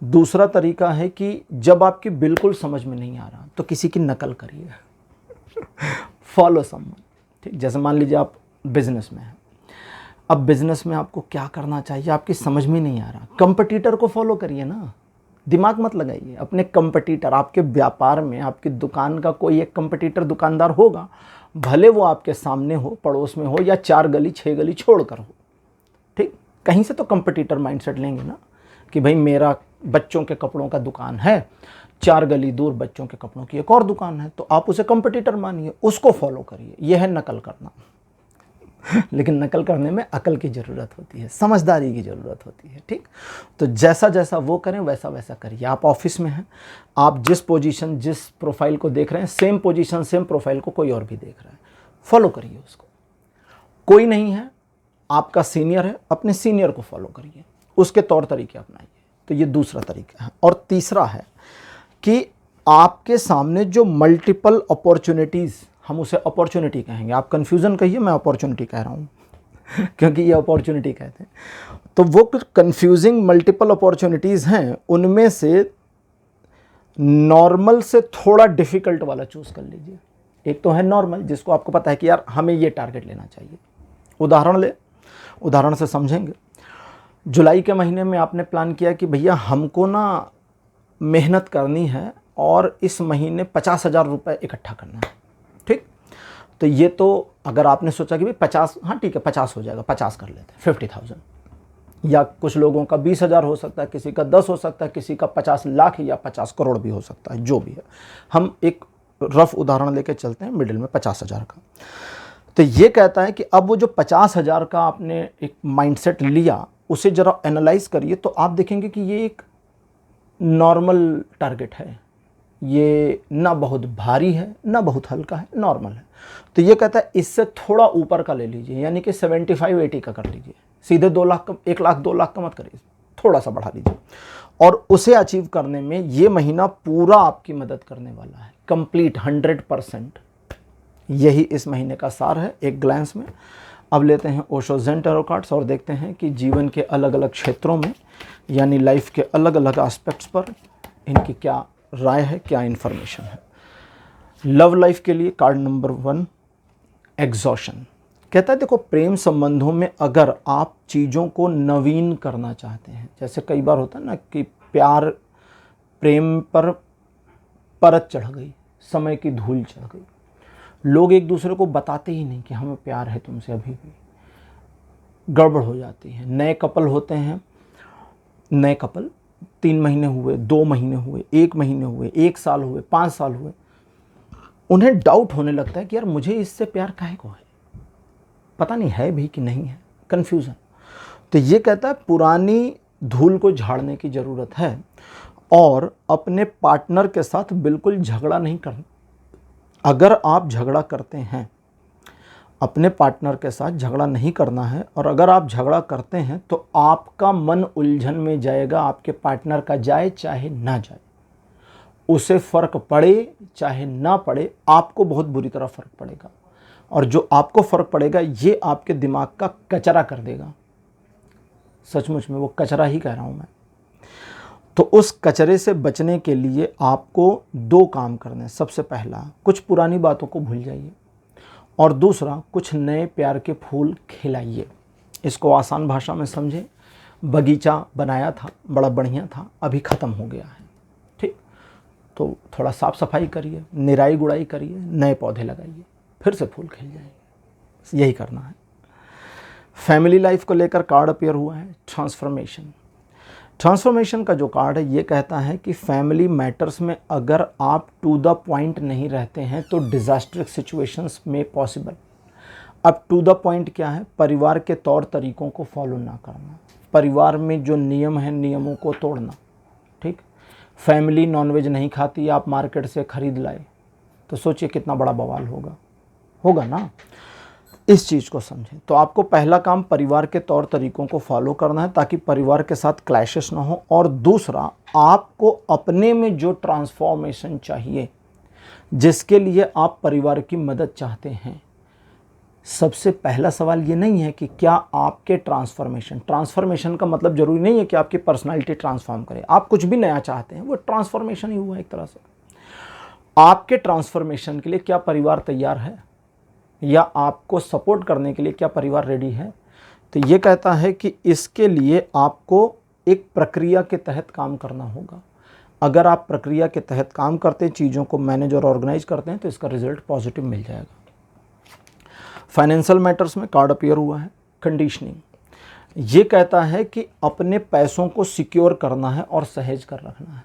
दूसरा तरीका है कि जब आपकी बिल्कुल समझ में नहीं आ रहा तो किसी की नकल करिए। Follow someone. ठीक, जैसे मान लीजिए आप बिजनेस में हैं। अब बिजनेस में आपको क्या करना चाहिए आपकी समझ में नहीं आ रहा, कंपटीटर को फॉलो करिए ना। दिमाग मत लगाइए। अपने कंपटीटर, आपके व्यापार में आपकी दुकान का कोई एक कंपटीटर दुकानदार होगा, भले वो आपके सामने हो, पड़ोस में हो, या 4 गली 6 गली छोड़ कर हो। ठीक, कहीं से तो कंपटीटर माइंडसेट लेंगे ना कि भाई मेरा बच्चों के कपड़ों का दुकान है, 4 गली दूर बच्चों के कपड़ों की एक और दुकान है, तो आप उसे कंपटीटर मानिए, उसको फॉलो करिए। यह है नकल करना। लेकिन नकल करने में अकल की ज़रूरत होती है, समझदारी की ज़रूरत होती है। ठीक, तो जैसा जैसा वो करें वैसा वैसा करिए। आप ऑफिस में हैं, आप जिस पोजीशन जिस प्रोफाइल को देख रहे हैं, सेम पोजीशन सेम प्रोफाइल को कोई और भी देख रहा है, फॉलो करिए उसको। कोई नहीं है, आपका सीनियर है, अपने सीनियर को फॉलो करिए, उसके तौर तरीके अपनाइए। तो ये दूसरा तरीका है। और तीसरा है कि आपके सामने जो मल्टीपल अपॉर्चुनिटीज़, हम उसे अपॉर्चुनिटी कहेंगे, आप कन्फ्यूज़न कहिए, मैं अपॉर्चुनिटी कह रहा हूँ क्योंकि ये अपॉर्चुनिटी कहते हैं। तो वो कन्फ्यूजिंग मल्टीपल अपॉर्चुनिटीज़ हैं, उनमें से नॉर्मल से थोड़ा डिफ़िकल्ट वाला चूज़ कर लीजिए। एक तो है नॉर्मल, जिसको आपको पता है कि यार हमें ये टारगेट लेना चाहिए। उदाहरण से समझेंगे। जुलाई के महीने में आपने प्लान किया कि भैया हमको ना मेहनत करनी है और इस महीने 50,000 रुपये इकट्ठा करना है। ठीक, तो ये तो अगर आपने सोचा कि भाई 50, हाँ ठीक है 50 हो जाएगा, 50 कर लेते हैं, 50,000। या कुछ लोगों का 20,000 हो सकता है, किसी का 10 हो सकता है, किसी का 50 लाख या 50 करोड़ भी हो सकता है, जो भी है। हम एक रफ उदाहरण लेके चलते हैं, मिडिल में 50,000 का। तो ये कहता है कि अब वो जो 50,000 का आपने एक माइंडसेट लिया, उसे जरा एनालाइज करिए तो आप देखेंगे कि ये एक नॉर्मल टारगेट है। ये ना बहुत भारी है ना बहुत हल्का है, नॉर्मल है। तो ये कहता है इससे थोड़ा ऊपर का ले लीजिए, यानी कि 75-80 का कर लीजिए। सीधे 2 लाख का, 1 लाख 2 लाख का मत करिए, थोड़ा सा बढ़ा लीजिए। और उसे अचीव करने में ये महीना पूरा आपकी मदद करने वाला है, कंप्लीट 100%। यही इस महीने का सार है एक ग्लैंस में। अब लेते हैं ओशो ज़ेन टैरो कार्ड्स और देखते हैं कि जीवन के अलग अलग क्षेत्रों में, यानी लाइफ के अलग अलग एस्पेक्ट्स पर इनकी क्या राय है, क्या इन्फॉर्मेशन है। लव लाइफ के लिए कार्ड नंबर 1, एग्जॉशन। कहता है देखो, प्रेम संबंधों में अगर आप चीज़ों को नवीन करना चाहते हैं, जैसे कई बार होता है ना कि प्यार प्रेम पर परत चढ़ गई, समय की धूल चढ़ गई, लोग एक दूसरे को बताते ही नहीं कि हमें प्यार है तुमसे, अभी भी गड़बड़ हो जाती है। नए कपल होते हैं, नए कपल 3 महीने हुए, 2 महीने हुए, 1 महीने हुए, 1 साल हुए, 5 साल हुए, उन्हें डाउट होने लगता है कि यार मुझे इससे प्यार काहे को है, पता नहीं है भी कि नहीं है, कन्फ्यूज़न। तो ये कहता है पुरानी धूल को झाड़ने की ज़रूरत है और अपने पार्टनर के साथ बिल्कुल झगड़ा नहीं करना। अगर आप झगड़ा करते हैं, अपने पार्टनर के साथ झगड़ा नहीं करना है, और अगर आप झगड़ा करते हैं तो आपका मन उलझन में जाएगा। आपके पार्टनर का जाए चाहे ना जाए, उसे फ़र्क पड़े चाहे ना पड़े, आपको बहुत बुरी तरह फ़र्क पड़ेगा। और जो आपको फ़र्क पड़ेगा ये आपके दिमाग का कचरा कर देगा। सचमुच में वो कचरा ही कह रहा हूँ मैं। तो उस कचरे से बचने के लिए आपको 2 काम करने हैं। सबसे पहला, कुछ पुरानी बातों को भूल जाइए, और दूसरा, कुछ नए प्यार के फूल खिलाइए। इसको आसान भाषा में समझें, बगीचा बनाया था, बड़ा बढ़िया था, अभी ख़त्म हो गया है, ठीक, तो थोड़ा साफ़ सफाई करिए, निराई गुड़ाई करिए, नए पौधे लगाइए, फिर से फूल खिल जाएंगे। यही करना है। फैमिली लाइफ को लेकर कार्ड अपीयर हुआ है ट्रांसफॉर्मेशन। ट्रांसफॉर्मेशन का जो कार्ड है ये कहता है कि फैमिली मैटर्स में अगर आप टू द पॉइंट नहीं रहते हैं तो डिज़ास्टरिक सिचुएशंस में पॉसिबल। अब टू द पॉइंट क्या है? परिवार के तौर तरीक़ों को फॉलो ना करना, परिवार में जो नियम हैं नियमों को तोड़ना, ठीक। फैमिली नॉनवेज नहीं खाती, आप मार्केट से ख़रीद लाए तो सोचिए कितना बड़ा बवाल होगा ना। इस चीज़ को समझें। तो आपको पहला काम परिवार के तौर तरीक़ों को फॉलो करना है ताकि परिवार के साथ क्लैशेस ना हो, और दूसरा, आपको अपने में जो ट्रांसफॉर्मेशन चाहिए, जिसके लिए आप परिवार की मदद चाहते हैं, सबसे पहला सवाल ये नहीं है कि क्या आपके ट्रांसफॉर्मेशन का मतलब ज़रूरी नहीं है कि आपकी पर्सनालिटी ट्रांसफॉर्म करे। आप कुछ भी नया चाहते हैं, वो ट्रांसफॉर्मेशन ही हुआ एक तरह से। आपके ट्रांसफॉर्मेशन के लिए क्या परिवार तैयार है, या आपको सपोर्ट करने के लिए क्या परिवार रेडी है? तो ये कहता है कि इसके लिए आपको एक प्रक्रिया के तहत काम करना होगा। अगर आप प्रक्रिया के तहत काम करते, चीज़ों को मैनेज और ऑर्गेनाइज करते हैं, तो इसका रिजल्ट पॉजिटिव मिल जाएगा। फाइनेंशियल मैटर्स में कार्ड अपीयर हुआ है कंडीशनिंग। ये कहता है कि अपने पैसों को सिक्योर करना है और सहेज कर रखना है,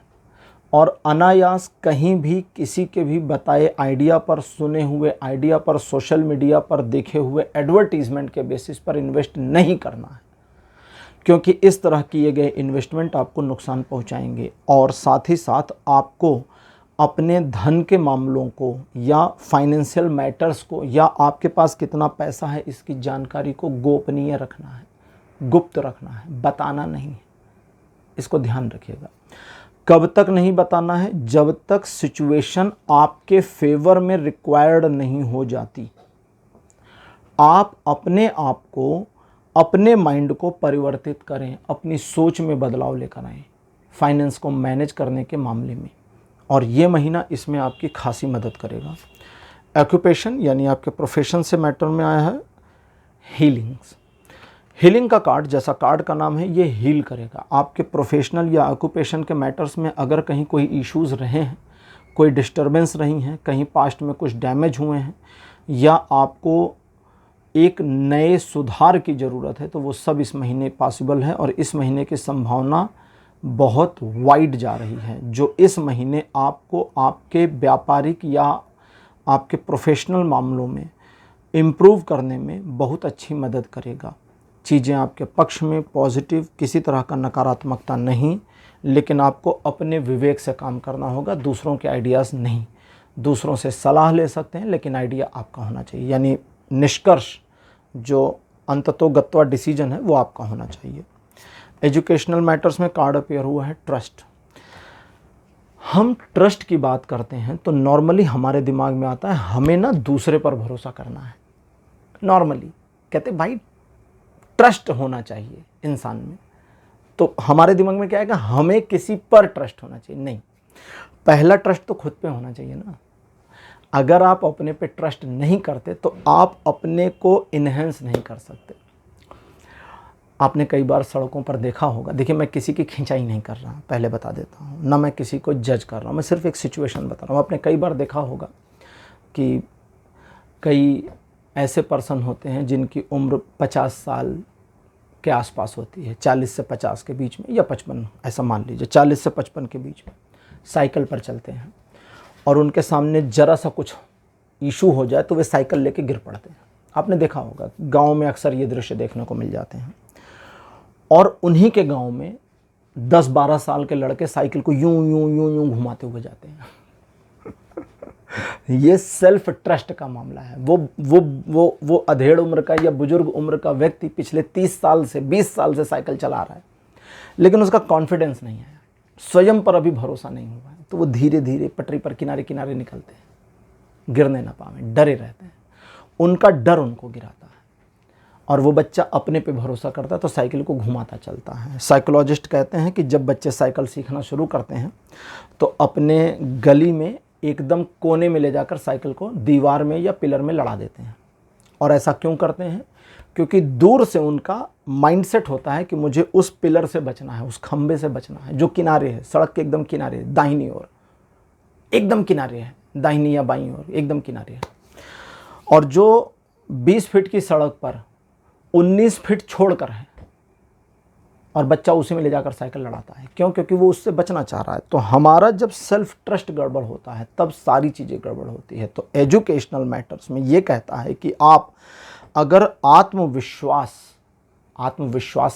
और अनायास कहीं भी किसी के भी बताए आइडिया पर, सुने हुए आइडिया पर, सोशल मीडिया पर देखे हुए एडवर्टीजमेंट के बेसिस पर इन्वेस्ट नहीं करना है, क्योंकि इस तरह किए गए इन्वेस्टमेंट आपको नुकसान पहुंचाएंगे, और साथ ही साथ आपको अपने धन के मामलों को या फाइनेंशियल मैटर्स को या आपके पास कितना पैसा है इसकी जानकारी को गोपनीय रखना है, गुप्त रखना है, बताना नहीं है। इसको ध्यान रखिएगा। कब तक नहीं बताना है? जब तक सिचुएशन आपके फेवर में रिक्वायर्ड नहीं हो जाती। आप अपने आप को, अपने माइंड को परिवर्तित करें, अपनी सोच में बदलाव लेकर आएँ फाइनेंस को मैनेज करने के मामले में, और ये महीना इसमें आपकी खासी मदद करेगा। ऑक्यूपेशन यानी आपके प्रोफेशन से मैटर में आया है हीलिंग्स। हीलिंग का कार्ड, जैसा कार्ड का नाम है, ये हील करेगा आपके प्रोफेशनल या ऑक्यूपेशन के मैटर्स में। अगर कहीं कोई इश्यूज़ रहे हैं, कोई डिस्टर्बेंस रही हैं, कहीं पास्ट में कुछ डैमेज हुए हैं, या आपको एक नए सुधार की ज़रूरत है, तो वो सब इस महीने पॉसिबल है, और इस महीने की संभावना बहुत वाइड जा रही है, जो इस महीने आपको आपके व्यापारिक या आपके प्रोफेशनल मामलों में इम्प्रूव करने में बहुत अच्छी मदद करेगा। चीज़ें आपके पक्ष में पॉजिटिव, किसी तरह का नकारात्मकता नहीं, लेकिन आपको अपने विवेक से काम करना होगा, दूसरों के आइडियाज़ नहीं। दूसरों से सलाह ले सकते हैं, लेकिन आइडिया आपका होना चाहिए, यानी निष्कर्ष जो अंततोगत्वा डिसीजन है वो आपका होना चाहिए। एजुकेशनल मैटर्स में कार्ड अपीयर हुआ है ट्रस्ट। हम ट्रस्ट की बात करते हैं तो नॉर्मली हमारे दिमाग में आता है हमें ना दूसरे पर भरोसा करना है। नॉर्मली कहते भाई ट्रस्ट होना चाहिए इंसान में, तो हमारे दिमाग में क्या आएगा? हमें किसी पर ट्रस्ट होना चाहिए। नहीं, पहला ट्रस्ट तो खुद पे होना चाहिए ना। अगर आप अपने पे ट्रस्ट नहीं करते तो आप अपने को इन्हेंस नहीं कर सकते। आपने कई बार सड़कों पर देखा होगा, देखिए मैं किसी की खिंचाई नहीं कर रहा, पहले बता देता हूँ, ना मैं किसी को जज कर रहा हूँ, मैं सिर्फ एक सिचुएशन बता रहा हूँ। आपने कई बार देखा होगा कि कई ऐसे पर्सन होते हैं जिनकी उम्र 50 साल के आसपास होती है, 40 से 50 के बीच में, या 55, ऐसा मान लीजिए 40 से 55 के बीच में, साइकिल पर चलते हैं, और उनके सामने ज़रा सा कुछ इशू हो जाए तो वे साइकिल लेके गिर पड़ते हैं। आपने देखा होगा, गांव में अक्सर ये दृश्य देखने को मिल जाते हैं। और उन्हीं के गांव में 10-12 साल के लड़के साइकिल को यूं यूं यूं यूं घुमाते हुए जाते हैं। ये सेल्फ ट्रस्ट का मामला है। वो अधेड़ उम्र का या बुजुर्ग उम्र का व्यक्ति पिछले 30 साल से 20 साल से साइकिल चला रहा है, लेकिन उसका कॉन्फिडेंस नहीं है, स्वयं पर अभी भरोसा नहीं हुआ है, तो वो धीरे धीरे पटरी पर किनारे किनारे निकलते हैं, गिरने ना पावे, डरे रहते हैं। उनका डर उनको गिराता है और वो बच्चा अपने पे भरोसा करता है तो साइकिल को घुमाता चलता है। साइकोलॉजिस्ट कहते हैं कि जब बच्चे साइकिल सीखना शुरू करते हैं तो अपने गली में एकदम कोने में ले जाकर साइकिल को दीवार में या पिलर में लड़ा देते हैं। और ऐसा क्यों करते हैं? क्योंकि दूर से उनका माइंडसेट होता है कि मुझे उस पिलर से बचना है, उस खंबे से बचना है जो किनारे है, सड़क के एकदम किनारे, दाहिनी ओर एकदम किनारे है, दाहिनी या बाईं ओर एकदम किनारे है। और जो 20 फीट की सड़क पर 19 फीट छोड़कर है और बच्चा उसी में ले जाकर साइकिल लड़ाता है। क्यों? क्योंकि वो उससे बचना चाह रहा है। तो हमारा जब सेल्फ ट्रस्ट गड़बड़ होता है तब सारी चीज़ें गड़बड़ होती है। तो एजुकेशनल मैटर्स में ये कहता है कि आप अगर आत्मविश्वास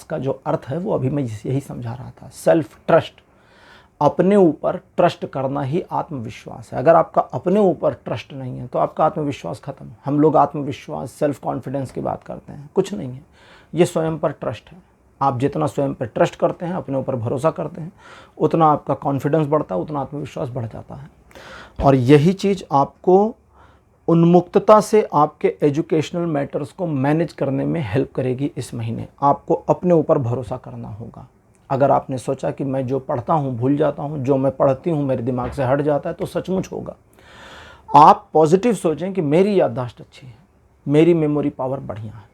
का जो अर्थ है वो अभी मैं यही समझा रहा था, सेल्फ ट्रस्ट, अपने ऊपर ट्रस्ट करना ही आत्मविश्वास है। अगर आपका अपने ऊपर ट्रस्ट नहीं है तो आपका आत्मविश्वास खत्म। हम लोग आत्मविश्वास, सेल्फ कॉन्फिडेंस की बात करते हैं, कुछ नहीं है, ये स्वयं पर ट्रस्ट है। आप जितना स्वयं पर ट्रस्ट करते हैं, अपने ऊपर भरोसा करते हैं, उतना आपका कॉन्फिडेंस बढ़ता है, उतना आत्मविश्वास बढ़ जाता है। और यही चीज़ आपको उन्मुक्तता से आपके एजुकेशनल मैटर्स को मैनेज करने में हेल्प करेगी। इस महीने आपको अपने ऊपर भरोसा करना होगा। अगर आपने सोचा कि मैं जो पढ़ता हूँ भूल जाता हूँ, जो मैं पढ़ती हूँ मेरे दिमाग से हट जाता है, तो सचमुच होगा। आप पॉजिटिव सोचें कि मेरी याददाश्त अच्छी है, मेरी मेमोरी पावर बढ़िया है।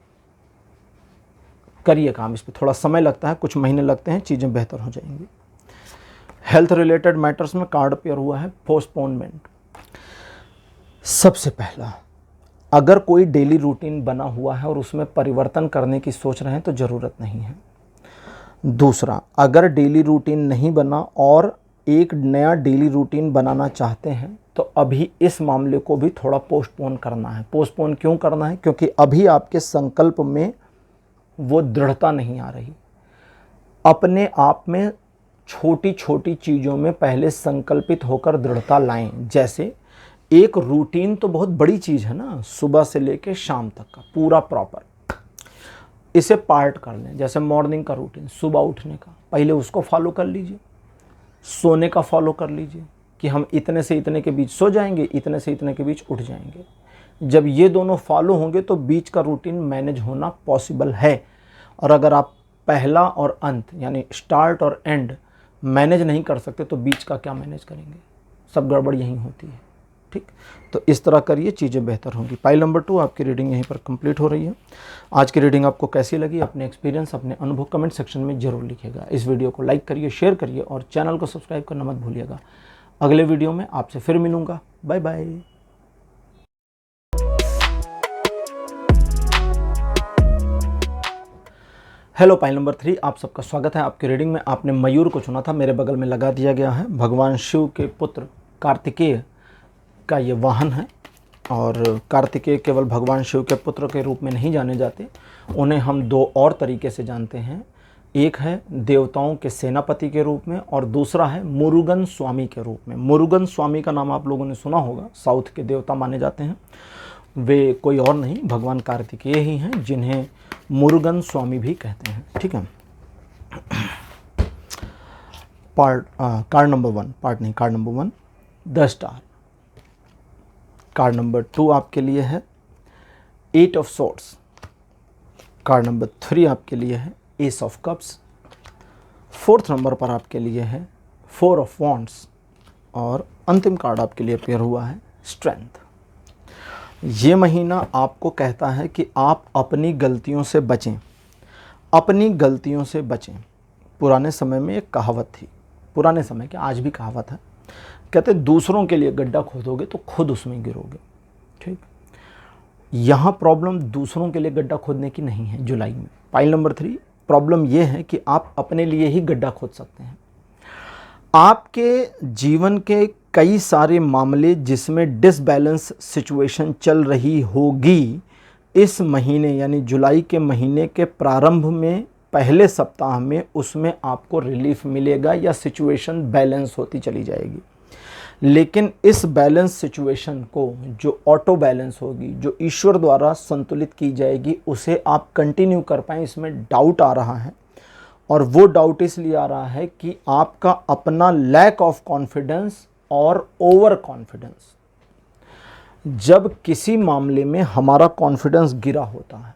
करिए काम, इस पर थोड़ा समय लगता है, कुछ महीने लगते हैं, चीज़ें बेहतर हो जाएंगी। हेल्थ रिलेटेड मैटर्स में कार्ड पेयर हुआ है पोस्टपोनमेंट। सबसे पहला, अगर कोई डेली रूटीन बना हुआ है और उसमें परिवर्तन करने की सोच रहे हैं तो ज़रूरत नहीं है। दूसरा, अगर डेली रूटीन नहीं बना और एक नया डेली रूटीन बनाना चाहते हैं तो अभी इस मामले को भी थोड़ा पोस्टपोन करना है। पोस्टपोन क्यों करना है? क्योंकि अभी आपके संकल्प में वो दृढ़ता नहीं आ रही। अपने आप में छोटी छोटी चीज़ों में पहले संकल्पित होकर दृढ़ता लाएं। जैसे एक रूटीन तो बहुत बड़ी चीज़ है ना, सुबह से लेकर शाम तक का पूरा प्रॉपर, इसे पार्ट कर लें। जैसे मॉर्निंग का रूटीन, सुबह उठने का, पहले उसको फॉलो कर लीजिए। सोने का फॉलो कर लीजिए कि हम इतने से इतने के बीच सो जाएंगे, इतने से इतने के बीच उठ जाएंगे। जब ये दोनों फॉलो होंगे तो बीच का रूटीन मैनेज होना पॉसिबल है। और अगर आप पहला और अंत यानी स्टार्ट और एंड मैनेज नहीं कर सकते तो बीच का क्या मैनेज करेंगे? सब गड़बड़ यहीं होती है। ठीक, तो इस तरह करिए, चीज़ें बेहतर होंगी। पाइल नंबर 2 आपकी रीडिंग यहीं पर कंप्लीट हो रही है। आज की रीडिंग आपको कैसी लगी? अपने एक्सपीरियंस, अपने अनुभव कमेंट सेक्शन में ज़रूर लिखिएगा। इस वीडियो को लाइक करिए, शेयर करिए और चैनल को सब्सक्राइब करना मत भूलिएगा। अगले वीडियो में आपसे फिर मिलूँगा। Bye bye. Hello, pile number 3 आप सबका स्वागत है आपकी रीडिंग में। आपने मयूर को चुना था, मेरे बगल में लगा दिया गया है। भगवान शिव के पुत्र कार्तिकेय का ये वाहन है। और कार्तिकेय केवल भगवान शिव के पुत्र के रूप में नहीं जाने जाते, उन्हें हम दो और तरीके से जानते हैं। एक है देवताओं के सेनापति के रूप में और दूसरा है मुरुगन स्वामी के रूप में। मुरुगन स्वामी का नाम आप लोगों ने सुना होगा, साउथ के देवता माने जाते हैं। वे कोई और नहीं, भगवान कार्तिकेय ही हैं, जिन्हें मुरुगन स्वामी भी कहते हैं। ठीक है। Card number 1 the star. Card number 2 आपके लिए है 8 ऑफ सोर्ड्स। कार्ड नंबर 3 आपके लिए है S of cups. 4th number पर आपके लिए है 4 ऑफ वॉन्ड्स। और अंतिम कार्ड आपके लिए पेयर हुआ है स्ट्रेंथ। ये महीना आपको कहता है कि आप अपनी गलतियों से बचें, अपनी गलतियों से बचें। पुराने समय में एक कहावत थी, पुराने समय की आज भी कहावत है, कहते दूसरों के लिए गड्ढा खोदोगे तो खुद उसमें गिरोगे। ठीक, यहाँ प्रॉब्लम दूसरों के लिए गड्ढा खोदने की नहीं है। जुलाई में पाइल नंबर 3 प्रॉब्लम ये है कि आप अपने लिए ही गड्ढा खोद सकते हैं। आपके जीवन के कई सारे मामले जिसमें डिसबैलेंस सिचुएशन चल रही होगी, इस महीने यानी जुलाई के महीने के प्रारंभ में पहले सप्ताह में उसमें आपको रिलीफ मिलेगा या सिचुएशन बैलेंस होती चली जाएगी। लेकिन इस बैलेंस सिचुएशन को, जो ऑटो बैलेंस होगी, जो ईश्वर द्वारा संतुलित की जाएगी, उसे आप कंटिन्यू कर पाएँ, इसमें डाउट आ रहा है। और वो डाउट इसलिए आ रहा है कि आपका अपना लैक ऑफ कॉन्फिडेंस और ओवर कॉन्फिडेंस, जब किसी मामले में हमारा कॉन्फिडेंस गिरा होता है,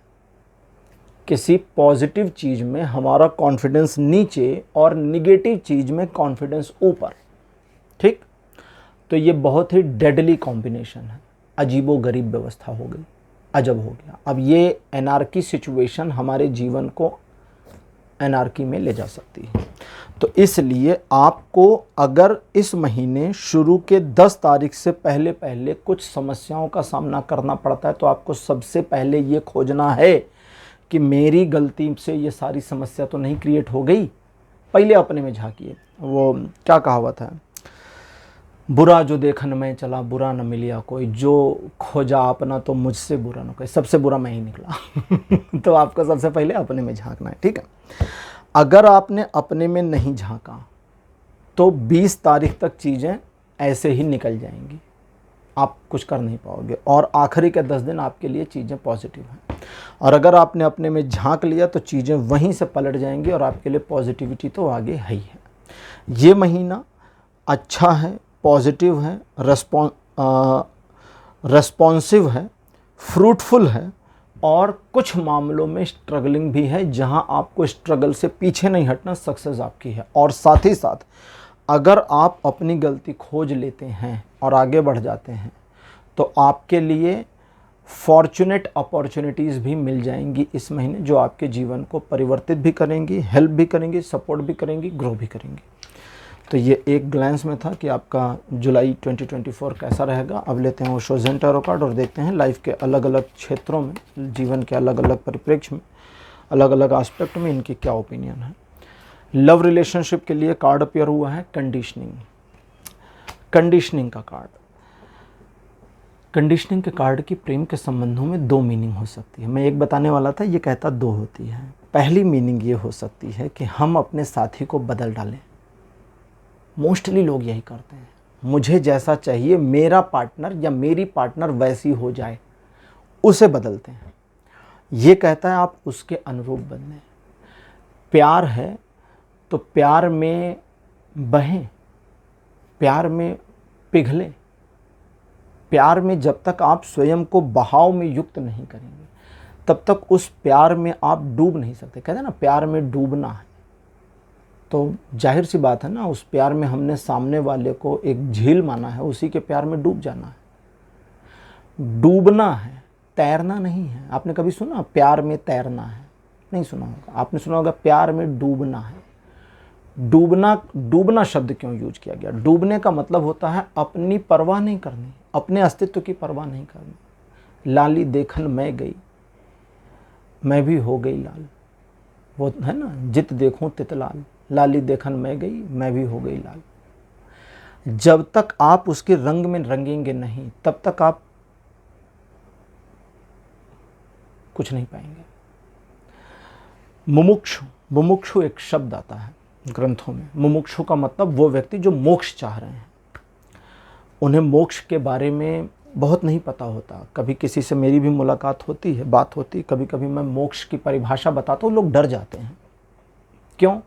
किसी पॉजिटिव चीज़ में हमारा कॉन्फिडेंस नीचे और निगेटिव चीज़ में कॉन्फिडेंस ऊपर, ठीक, तो ये बहुत ही डेडली कॉम्बिनेशन है, अजीबोगरीब व्यवस्था हो गई, अजब हो गया। अब ये एनार्की सिचुएशन हमारे जीवन को एनार्की में ले जा सकती है। तो इसलिए आपको अगर इस महीने शुरू के 10 तारीख से पहले पहले कुछ समस्याओं का सामना करना पड़ता है, तो आपको सबसे पहले ये खोजना है कि मेरी गलती से ये सारी समस्या तो नहीं क्रिएट हो गई। पहले अपने में झांकिए। वो क्या कहावत है, बुरा जो देखन में चला बुरा न मिलिया कोई, जो खोजा अपना तो मुझसे बुरा न कोई, सबसे बुरा मैं ही निकला। तो आपको सबसे पहले अपने में झांकना है, ठीक है। अगर आपने अपने में नहीं झांका तो 20 तारीख तक चीज़ें ऐसे ही निकल जाएंगी, आप कुछ कर नहीं पाओगे, और आखिरी के 10 दिन आपके लिए चीज़ें पॉजिटिव हैं। और अगर आपने अपने में झांक लिया तो चीज़ें वहीं से पलट जाएंगी और आपके लिए पॉजिटिविटी तो आगे है ही है। ये महीना अच्छा है, पॉजिटिव है, रेस्पॉन्सिव है, फ्रूटफुल है, और कुछ मामलों में स्ट्रगलिंग भी है, जहां आपको स्ट्रगल से पीछे नहीं हटना, सक्सेस आपकी है। और साथ ही साथ अगर आप अपनी गलती खोज लेते हैं और आगे बढ़ जाते हैं तो आपके लिए फॉर्चुनेट अपॉर्चुनिटीज़ भी मिल जाएंगी इस महीने, जो आपके जीवन को परिवर्तित भी करेंगी, हेल्प भी करेंगी, सपोर्ट भी करेंगी, ग्रो भी करेंगी। तो ये एक ग्लैंस में था कि आपका जुलाई 2024 कैसा रहेगा। अब लेते हैं वो शोज़न टैरो कार्ड और देखते हैं लाइफ के अलग अलग क्षेत्रों में, जीवन के अलग अलग परिप्रेक्ष्य में, अलग अलग एस्पेक्ट में इनकी क्या ओपिनियन है। लव रिलेशनशिप के लिए कार्ड अपीयर हुआ है कंडीशनिंग, कंडीशनिंग का कार्ड। कंडीशनिंग के कार्ड की प्रेम के संबंधों में 2 मीनिंग हो सकती है। मैं एक बताने वाला था, ये कहता 2 होती है। पहली मीनिंग ये हो सकती है कि हम अपने साथी को बदल डालें। मोस्टली लोग यही करते हैं, मुझे जैसा चाहिए मेरा पार्टनर या मेरी पार्टनर वैसी हो जाए, उसे बदलते हैं। ये कहता है आप उसके अनुरूप बने। प्यार है तो प्यार में बहें, प्यार में पिघलें। प्यार में जब तक आप स्वयं को बहाव में युक्त नहीं करेंगे तब तक उस प्यार में आप डूब नहीं सकते। कहते हैं ना, प्यार में डूबना है, तो जाहिर सी बात है ना, उस प्यार में हमने सामने वाले को एक झील माना है, उसी के प्यार में डूब जाना है। डूबना है, तैरना नहीं है। आपने कभी सुना प्यार में तैरना है? नहीं सुना होगा। आपने सुना होगा प्यार में डूबना है। डूबना, डूबना शब्द क्यों यूज किया गया? डूबने का मतलब होता है अपनी परवाह नहीं करनी, अपने अस्तित्व की परवाह नहीं करनी। लाली देखन मैं गई, मैं भी हो गई लाल, वो है ना, जित देखूं तित लाल, लाली देखन मैं गई, मैं भी हो गई लाल। जब तक आप उसके रंग में रंगेंगे नहीं तब तक आप कुछ नहीं पाएंगे। मुमुक्षु, मुमुक्षु एक शब्द आता है ग्रंथों में। मुमुक्षु का मतलब वो व्यक्ति जो मोक्ष चाह रहे हैं। उन्हें मोक्ष के बारे में बहुत नहीं पता होता। कभी किसी से मेरी भी मुलाकात होती है, बात होती, कभी कभी मैं मोक्ष की परिभाषा बताता हूँ, लोग डर जाते हैं। क्यों?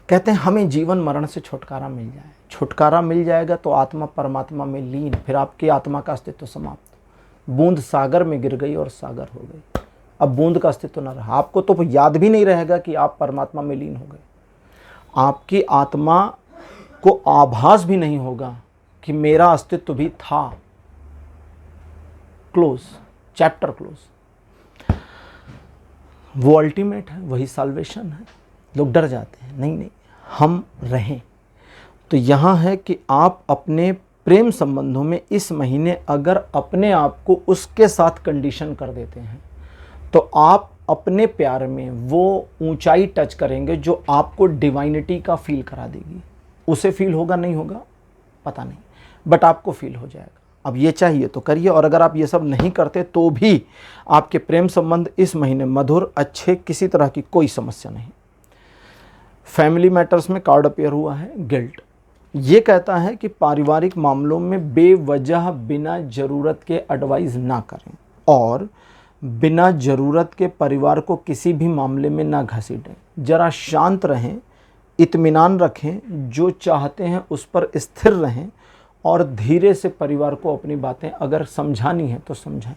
कहते हैं हमें जीवन मरण से छुटकारा मिल जाए। छुटकारा मिल जाएगा तो आत्मा परमात्मा में लीन, फिर आपकी आत्मा का अस्तित्व समाप्त। बूंद सागर में गिर गई और सागर हो गई, अब बूंद का अस्तित्व न रहा। आपको तो याद भी नहीं रहेगा कि आप परमात्मा में लीन हो गए। आपकी आत्मा को आभास भी नहीं होगा कि मेरा अस्तित्व भी था। Close, chapter close. वो अल्टीमेट है, वही साल्वेशन है। लोग डर जाते हैं, नहीं नहीं हम रहें। तो यहाँ है कि आप अपने प्रेम संबंधों में इस महीने अगर अपने आप को उसके साथ कंडीशन कर देते हैं तो आप अपने प्यार में वो ऊंचाई टच करेंगे जो आपको डिवाइनिटी का फील करा देगी। उसे फील होगा नहीं होगा पता नहीं, बट आपको फील हो जाएगा। अब ये चाहिए तो करिए, और अगर आप ये सब नहीं करते तो भी आपके प्रेम संबंध इस महीने मधुर, अच्छे, किसी तरह की कोई समस्या नहीं। फैमिली मैटर्स में कार्ड अपीयर हुआ है गिल्ट। ये कहता है कि पारिवारिक मामलों में बेवजह बिना ज़रूरत के एडवाइस ना करें और बिना ज़रूरत के परिवार को किसी भी मामले में ना घसीटें। ज़रा शांत रहें, इत्मीनान रखें, जो चाहते हैं उस पर स्थिर रहें और धीरे से परिवार को अपनी बातें अगर समझानी है तो समझाएं,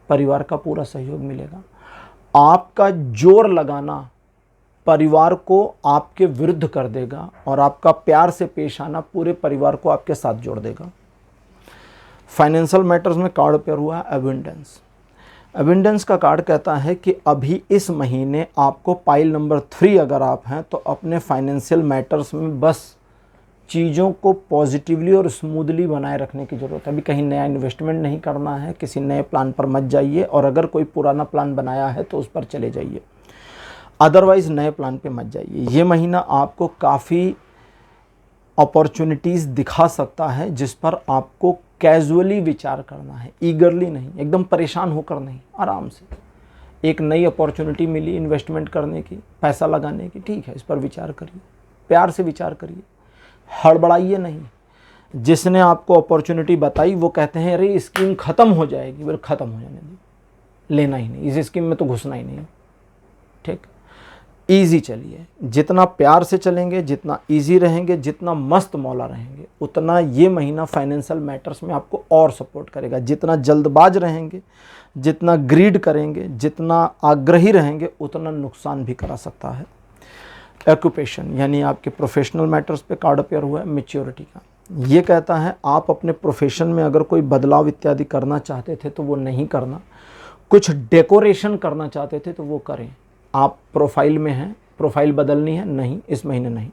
परिवार का पूरा सहयोग मिलेगा। आपका जोर लगाना परिवार को आपके विरुद्ध कर देगा और आपका प्यार से पेश आना पूरे परिवार को आपके साथ जोड़ देगा। फाइनेंशियल मैटर्स में कार्ड पेयर हुआ है अबंडेंस। अबंडेंस का कार्ड कहता है कि अभी इस महीने आपको पाइल नंबर 3 अगर आप हैं तो अपने फाइनेंशियल मैटर्स में बस चीज़ों को पॉजिटिवली और स्मूथली बनाए रखने की ज़रूरत है। अभी कहीं नया इन्वेस्टमेंट नहीं करना है, किसी नए प्लान पर मत जाइए, और अगर कोई पुराना प्लान बनाया है तो उस पर चले जाइए, अदरवाइज़ नए प्लान पे मत जाइए। ये महीना आपको काफ़ी अपॉर्चुनिटीज़ दिखा सकता है जिस पर आपको कैजुअली विचार करना है, ईगरली नहीं, एकदम परेशान होकर नहीं, आराम से। एक नई अपॉर्चुनिटी मिली इन्वेस्टमेंट करने की, पैसा लगाने की, ठीक है, इस पर विचार करिए, प्यार से विचार करिए, हड़बड़ाइए नहीं। जिसने आपको अपॉर्चुनिटी बताई वो कहते हैं अरे स्कीम ख़त्म हो जाएगी, बोले ख़त्म हो जाने दी, लेना ही नहीं, इस स्कीम में तो घुसना ही नहीं। ठीक, ईजी चलिए, जितना प्यार से चलेंगे, जितना ईजी रहेंगे, जितना मस्त मौला रहेंगे, उतना ये महीना फाइनेंशियल मैटर्स में आपको और सपोर्ट करेगा। जितना जल्दबाज रहेंगे, जितना ग्रीड करेंगे, जितना आग्रही रहेंगे, उतना नुकसान भी करा सकता है। ऑक्यूपेशन यानी आपके प्रोफेशनल मैटर्स पे कार्ड अपेयर हुआ है मैच्योरिटी का। ये कहता है आप अपने प्रोफेशन में अगर कोई बदलाव इत्यादि करना चाहते थे तो वो नहीं करना, कुछ डेकोरेशन करना चाहते थे तो वो करें। आप प्रोफाइल में हैं, प्रोफाइल बदलनी है, नहीं, इस महीने नहीं।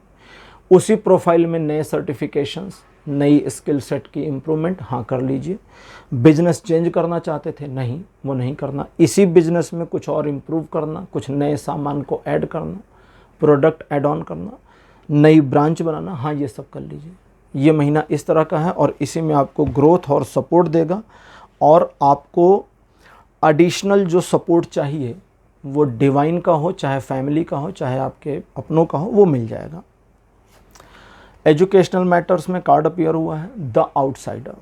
उसी प्रोफाइल में नए सर्टिफिकेशंस, नई स्किल सेट की इम्प्रूवमेंट, हाँ कर लीजिए। बिजनेस चेंज करना चाहते थे, नहीं, वो नहीं करना। इसी बिजनेस में कुछ और इम्प्रूव करना, कुछ नए सामान को ऐड करना, प्रोडक्ट ऐड ऑन करना, नई ब्रांच बनाना, हाँ ये सब कर लीजिए। ये महीना इस तरह का है और इसी में आपको ग्रोथ और सपोर्ट देगा, और आपको एडिशनल जो सपोर्ट चाहिए वो डिवाइन का हो, चाहे फैमिली का हो, चाहे आपके अपनों का हो, वो मिल जाएगा। एजुकेशनल मैटर्स में कार्ड अपीयर हुआ है द आउटसाइडर।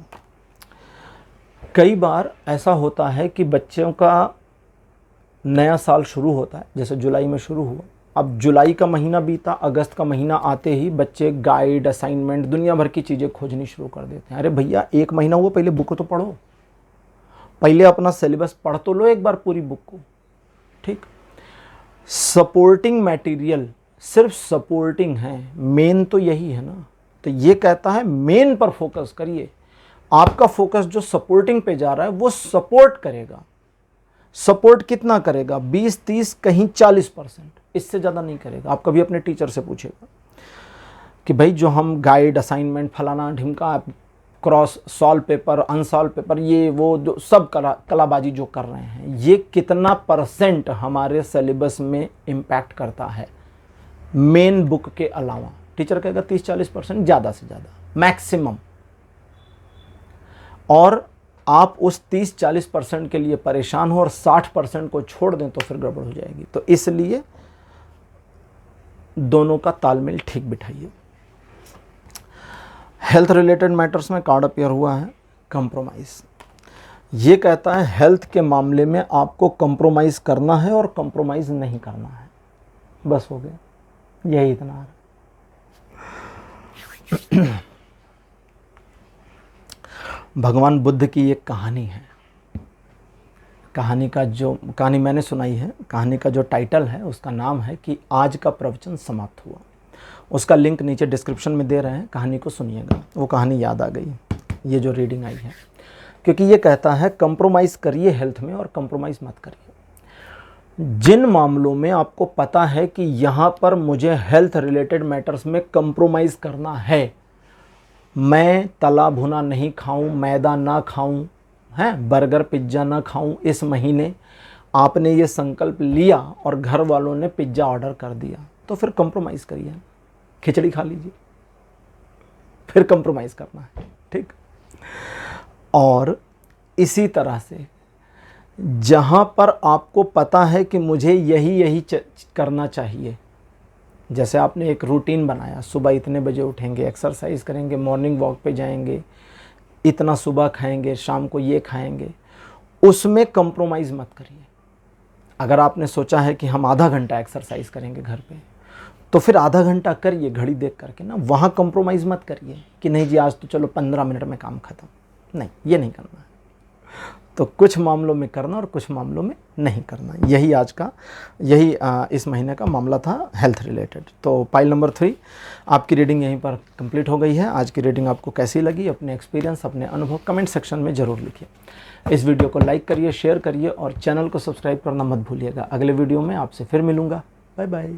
कई बार ऐसा होता है कि बच्चों का नया साल शुरू होता है, जैसे जुलाई में शुरू हुआ, अब जुलाई का महीना बीता, अगस्त का महीना आते ही बच्चे गाइड, असाइनमेंट, दुनिया भर की चीज़ें खोजनी शुरू कर देते हैं। अरे भैया, एक महीना हुआ, पहले बुक तो पढ़ो, पहले अपना सिलेबस पढ़ तो लो एक बार पूरी बुक को। ठीक, सपोर्टिंग मटेरियल सिर्फ सपोर्टिंग है, मेन तो यही है ना। तो ये कहता है मेन पर फोकस करिए। आपका फोकस जो सपोर्टिंग पे जा रहा है वो सपोर्ट करेगा। सपोर्ट कितना करेगा? 20, 30, कहीं 40%, इससे ज़्यादा नहीं करेगा। आप कभी अपने टीचर से पूछेगा कि भाई जो हम गाइड, असाइनमेंट, फलाना ढिमका, cross solve paper, unsolve paper, ये वो जो सब कलाबाजी जो कर रहे हैं, ये कितना % हमारे सिलेबस में इम्पैक्ट करता है मेन बुक के अलावा? टीचर कहेगा 30-40%, ज़्यादा से ज़्यादा, मैक्सिमम। और आप उस 30-40% के लिए परेशान हो और 60% को छोड़ दें तो फिर गड़बड़ हो जाएगी। तो इसलिए दोनों का तालमेल ठीक बिठाइए। हेल्थ रिलेटेड मैटर्स में कार्ड अपीयर हुआ है कंप्रोमाइज़। ये कहता है हेल्थ के मामले में आपको कंप्रोमाइज़ करना है और कंप्रोमाइज़ नहीं करना है, बस हो गया, यही इतना है। भगवान बुद्ध की एक कहानी है, कहानी मैंने सुनाई है, कहानी का जो टाइटल है उसका नाम है कि आज का प्रवचन समाप्त हुआ। उसका लिंक नीचे डिस्क्रिप्शन में दे रहे हैं, कहानी को सुनिएगा। वो कहानी याद आ गई, ये जो रीडिंग आई है, क्योंकि ये कहता है कंप्रोमाइज़ करिए हेल्थ में और कंप्रोमाइज़ मत करिए। जिन मामलों में आपको पता है कि यहाँ पर मुझे हेल्थ रिलेटेड मैटर्स में कंप्रोमाइज़ करना है, मैं तला भुना नहीं खाऊं, मैदा ना खाऊं, हैं, बर्गर पिज्ज़ा ना खाऊं, इस महीने आपने ये संकल्प लिया और घर वालों ने पिज्ज़ा ऑर्डर कर दिया, तो फिर कंप्रोमाइज़ करिए, खिचड़ी खा लीजिए, फिर कंप्रोमाइज़ करना है। ठीक, और इसी तरह से जहाँ पर आपको पता है कि मुझे यही करना चाहिए, जैसे आपने एक रूटीन बनाया, सुबह इतने बजे उठेंगे, एक्सरसाइज करेंगे, मॉर्निंग वॉक पे जाएंगे, इतना सुबह खाएंगे, शाम को ये खाएंगे, उसमें कंप्रोमाइज़ मत करिए। अगर आपने सोचा है कि हम आधा घंटा एक्सरसाइज करेंगे घर पे, तो फिर आधा घंटा करिए घड़ी देख करके ना, वहाँ कंप्रोमाइज़ मत करिए कि नहीं जी आज तो चलो 15 मिनट में काम ख़त्म, नहीं ये नहीं करना है। तो कुछ मामलों में करना और कुछ मामलों में नहीं करना, यही आज का इस महीने का मामला था हेल्थ रिलेटेड। तो पाइल नंबर 3 आपकी रीडिंग यहीं पर कंप्लीट हो गई है। आज की रीडिंग आपको कैसी लगी, अपने एक्सपीरियंस, अपने अनुभव कमेंट सेक्शन में ज़रूर लिखिए। इस वीडियो को लाइक करिए, शेयर करिए और चैनल को सब्सक्राइब करना मत भूलिएगा। अगले वीडियो में आपसे फिर मिलूँगा। Bye bye.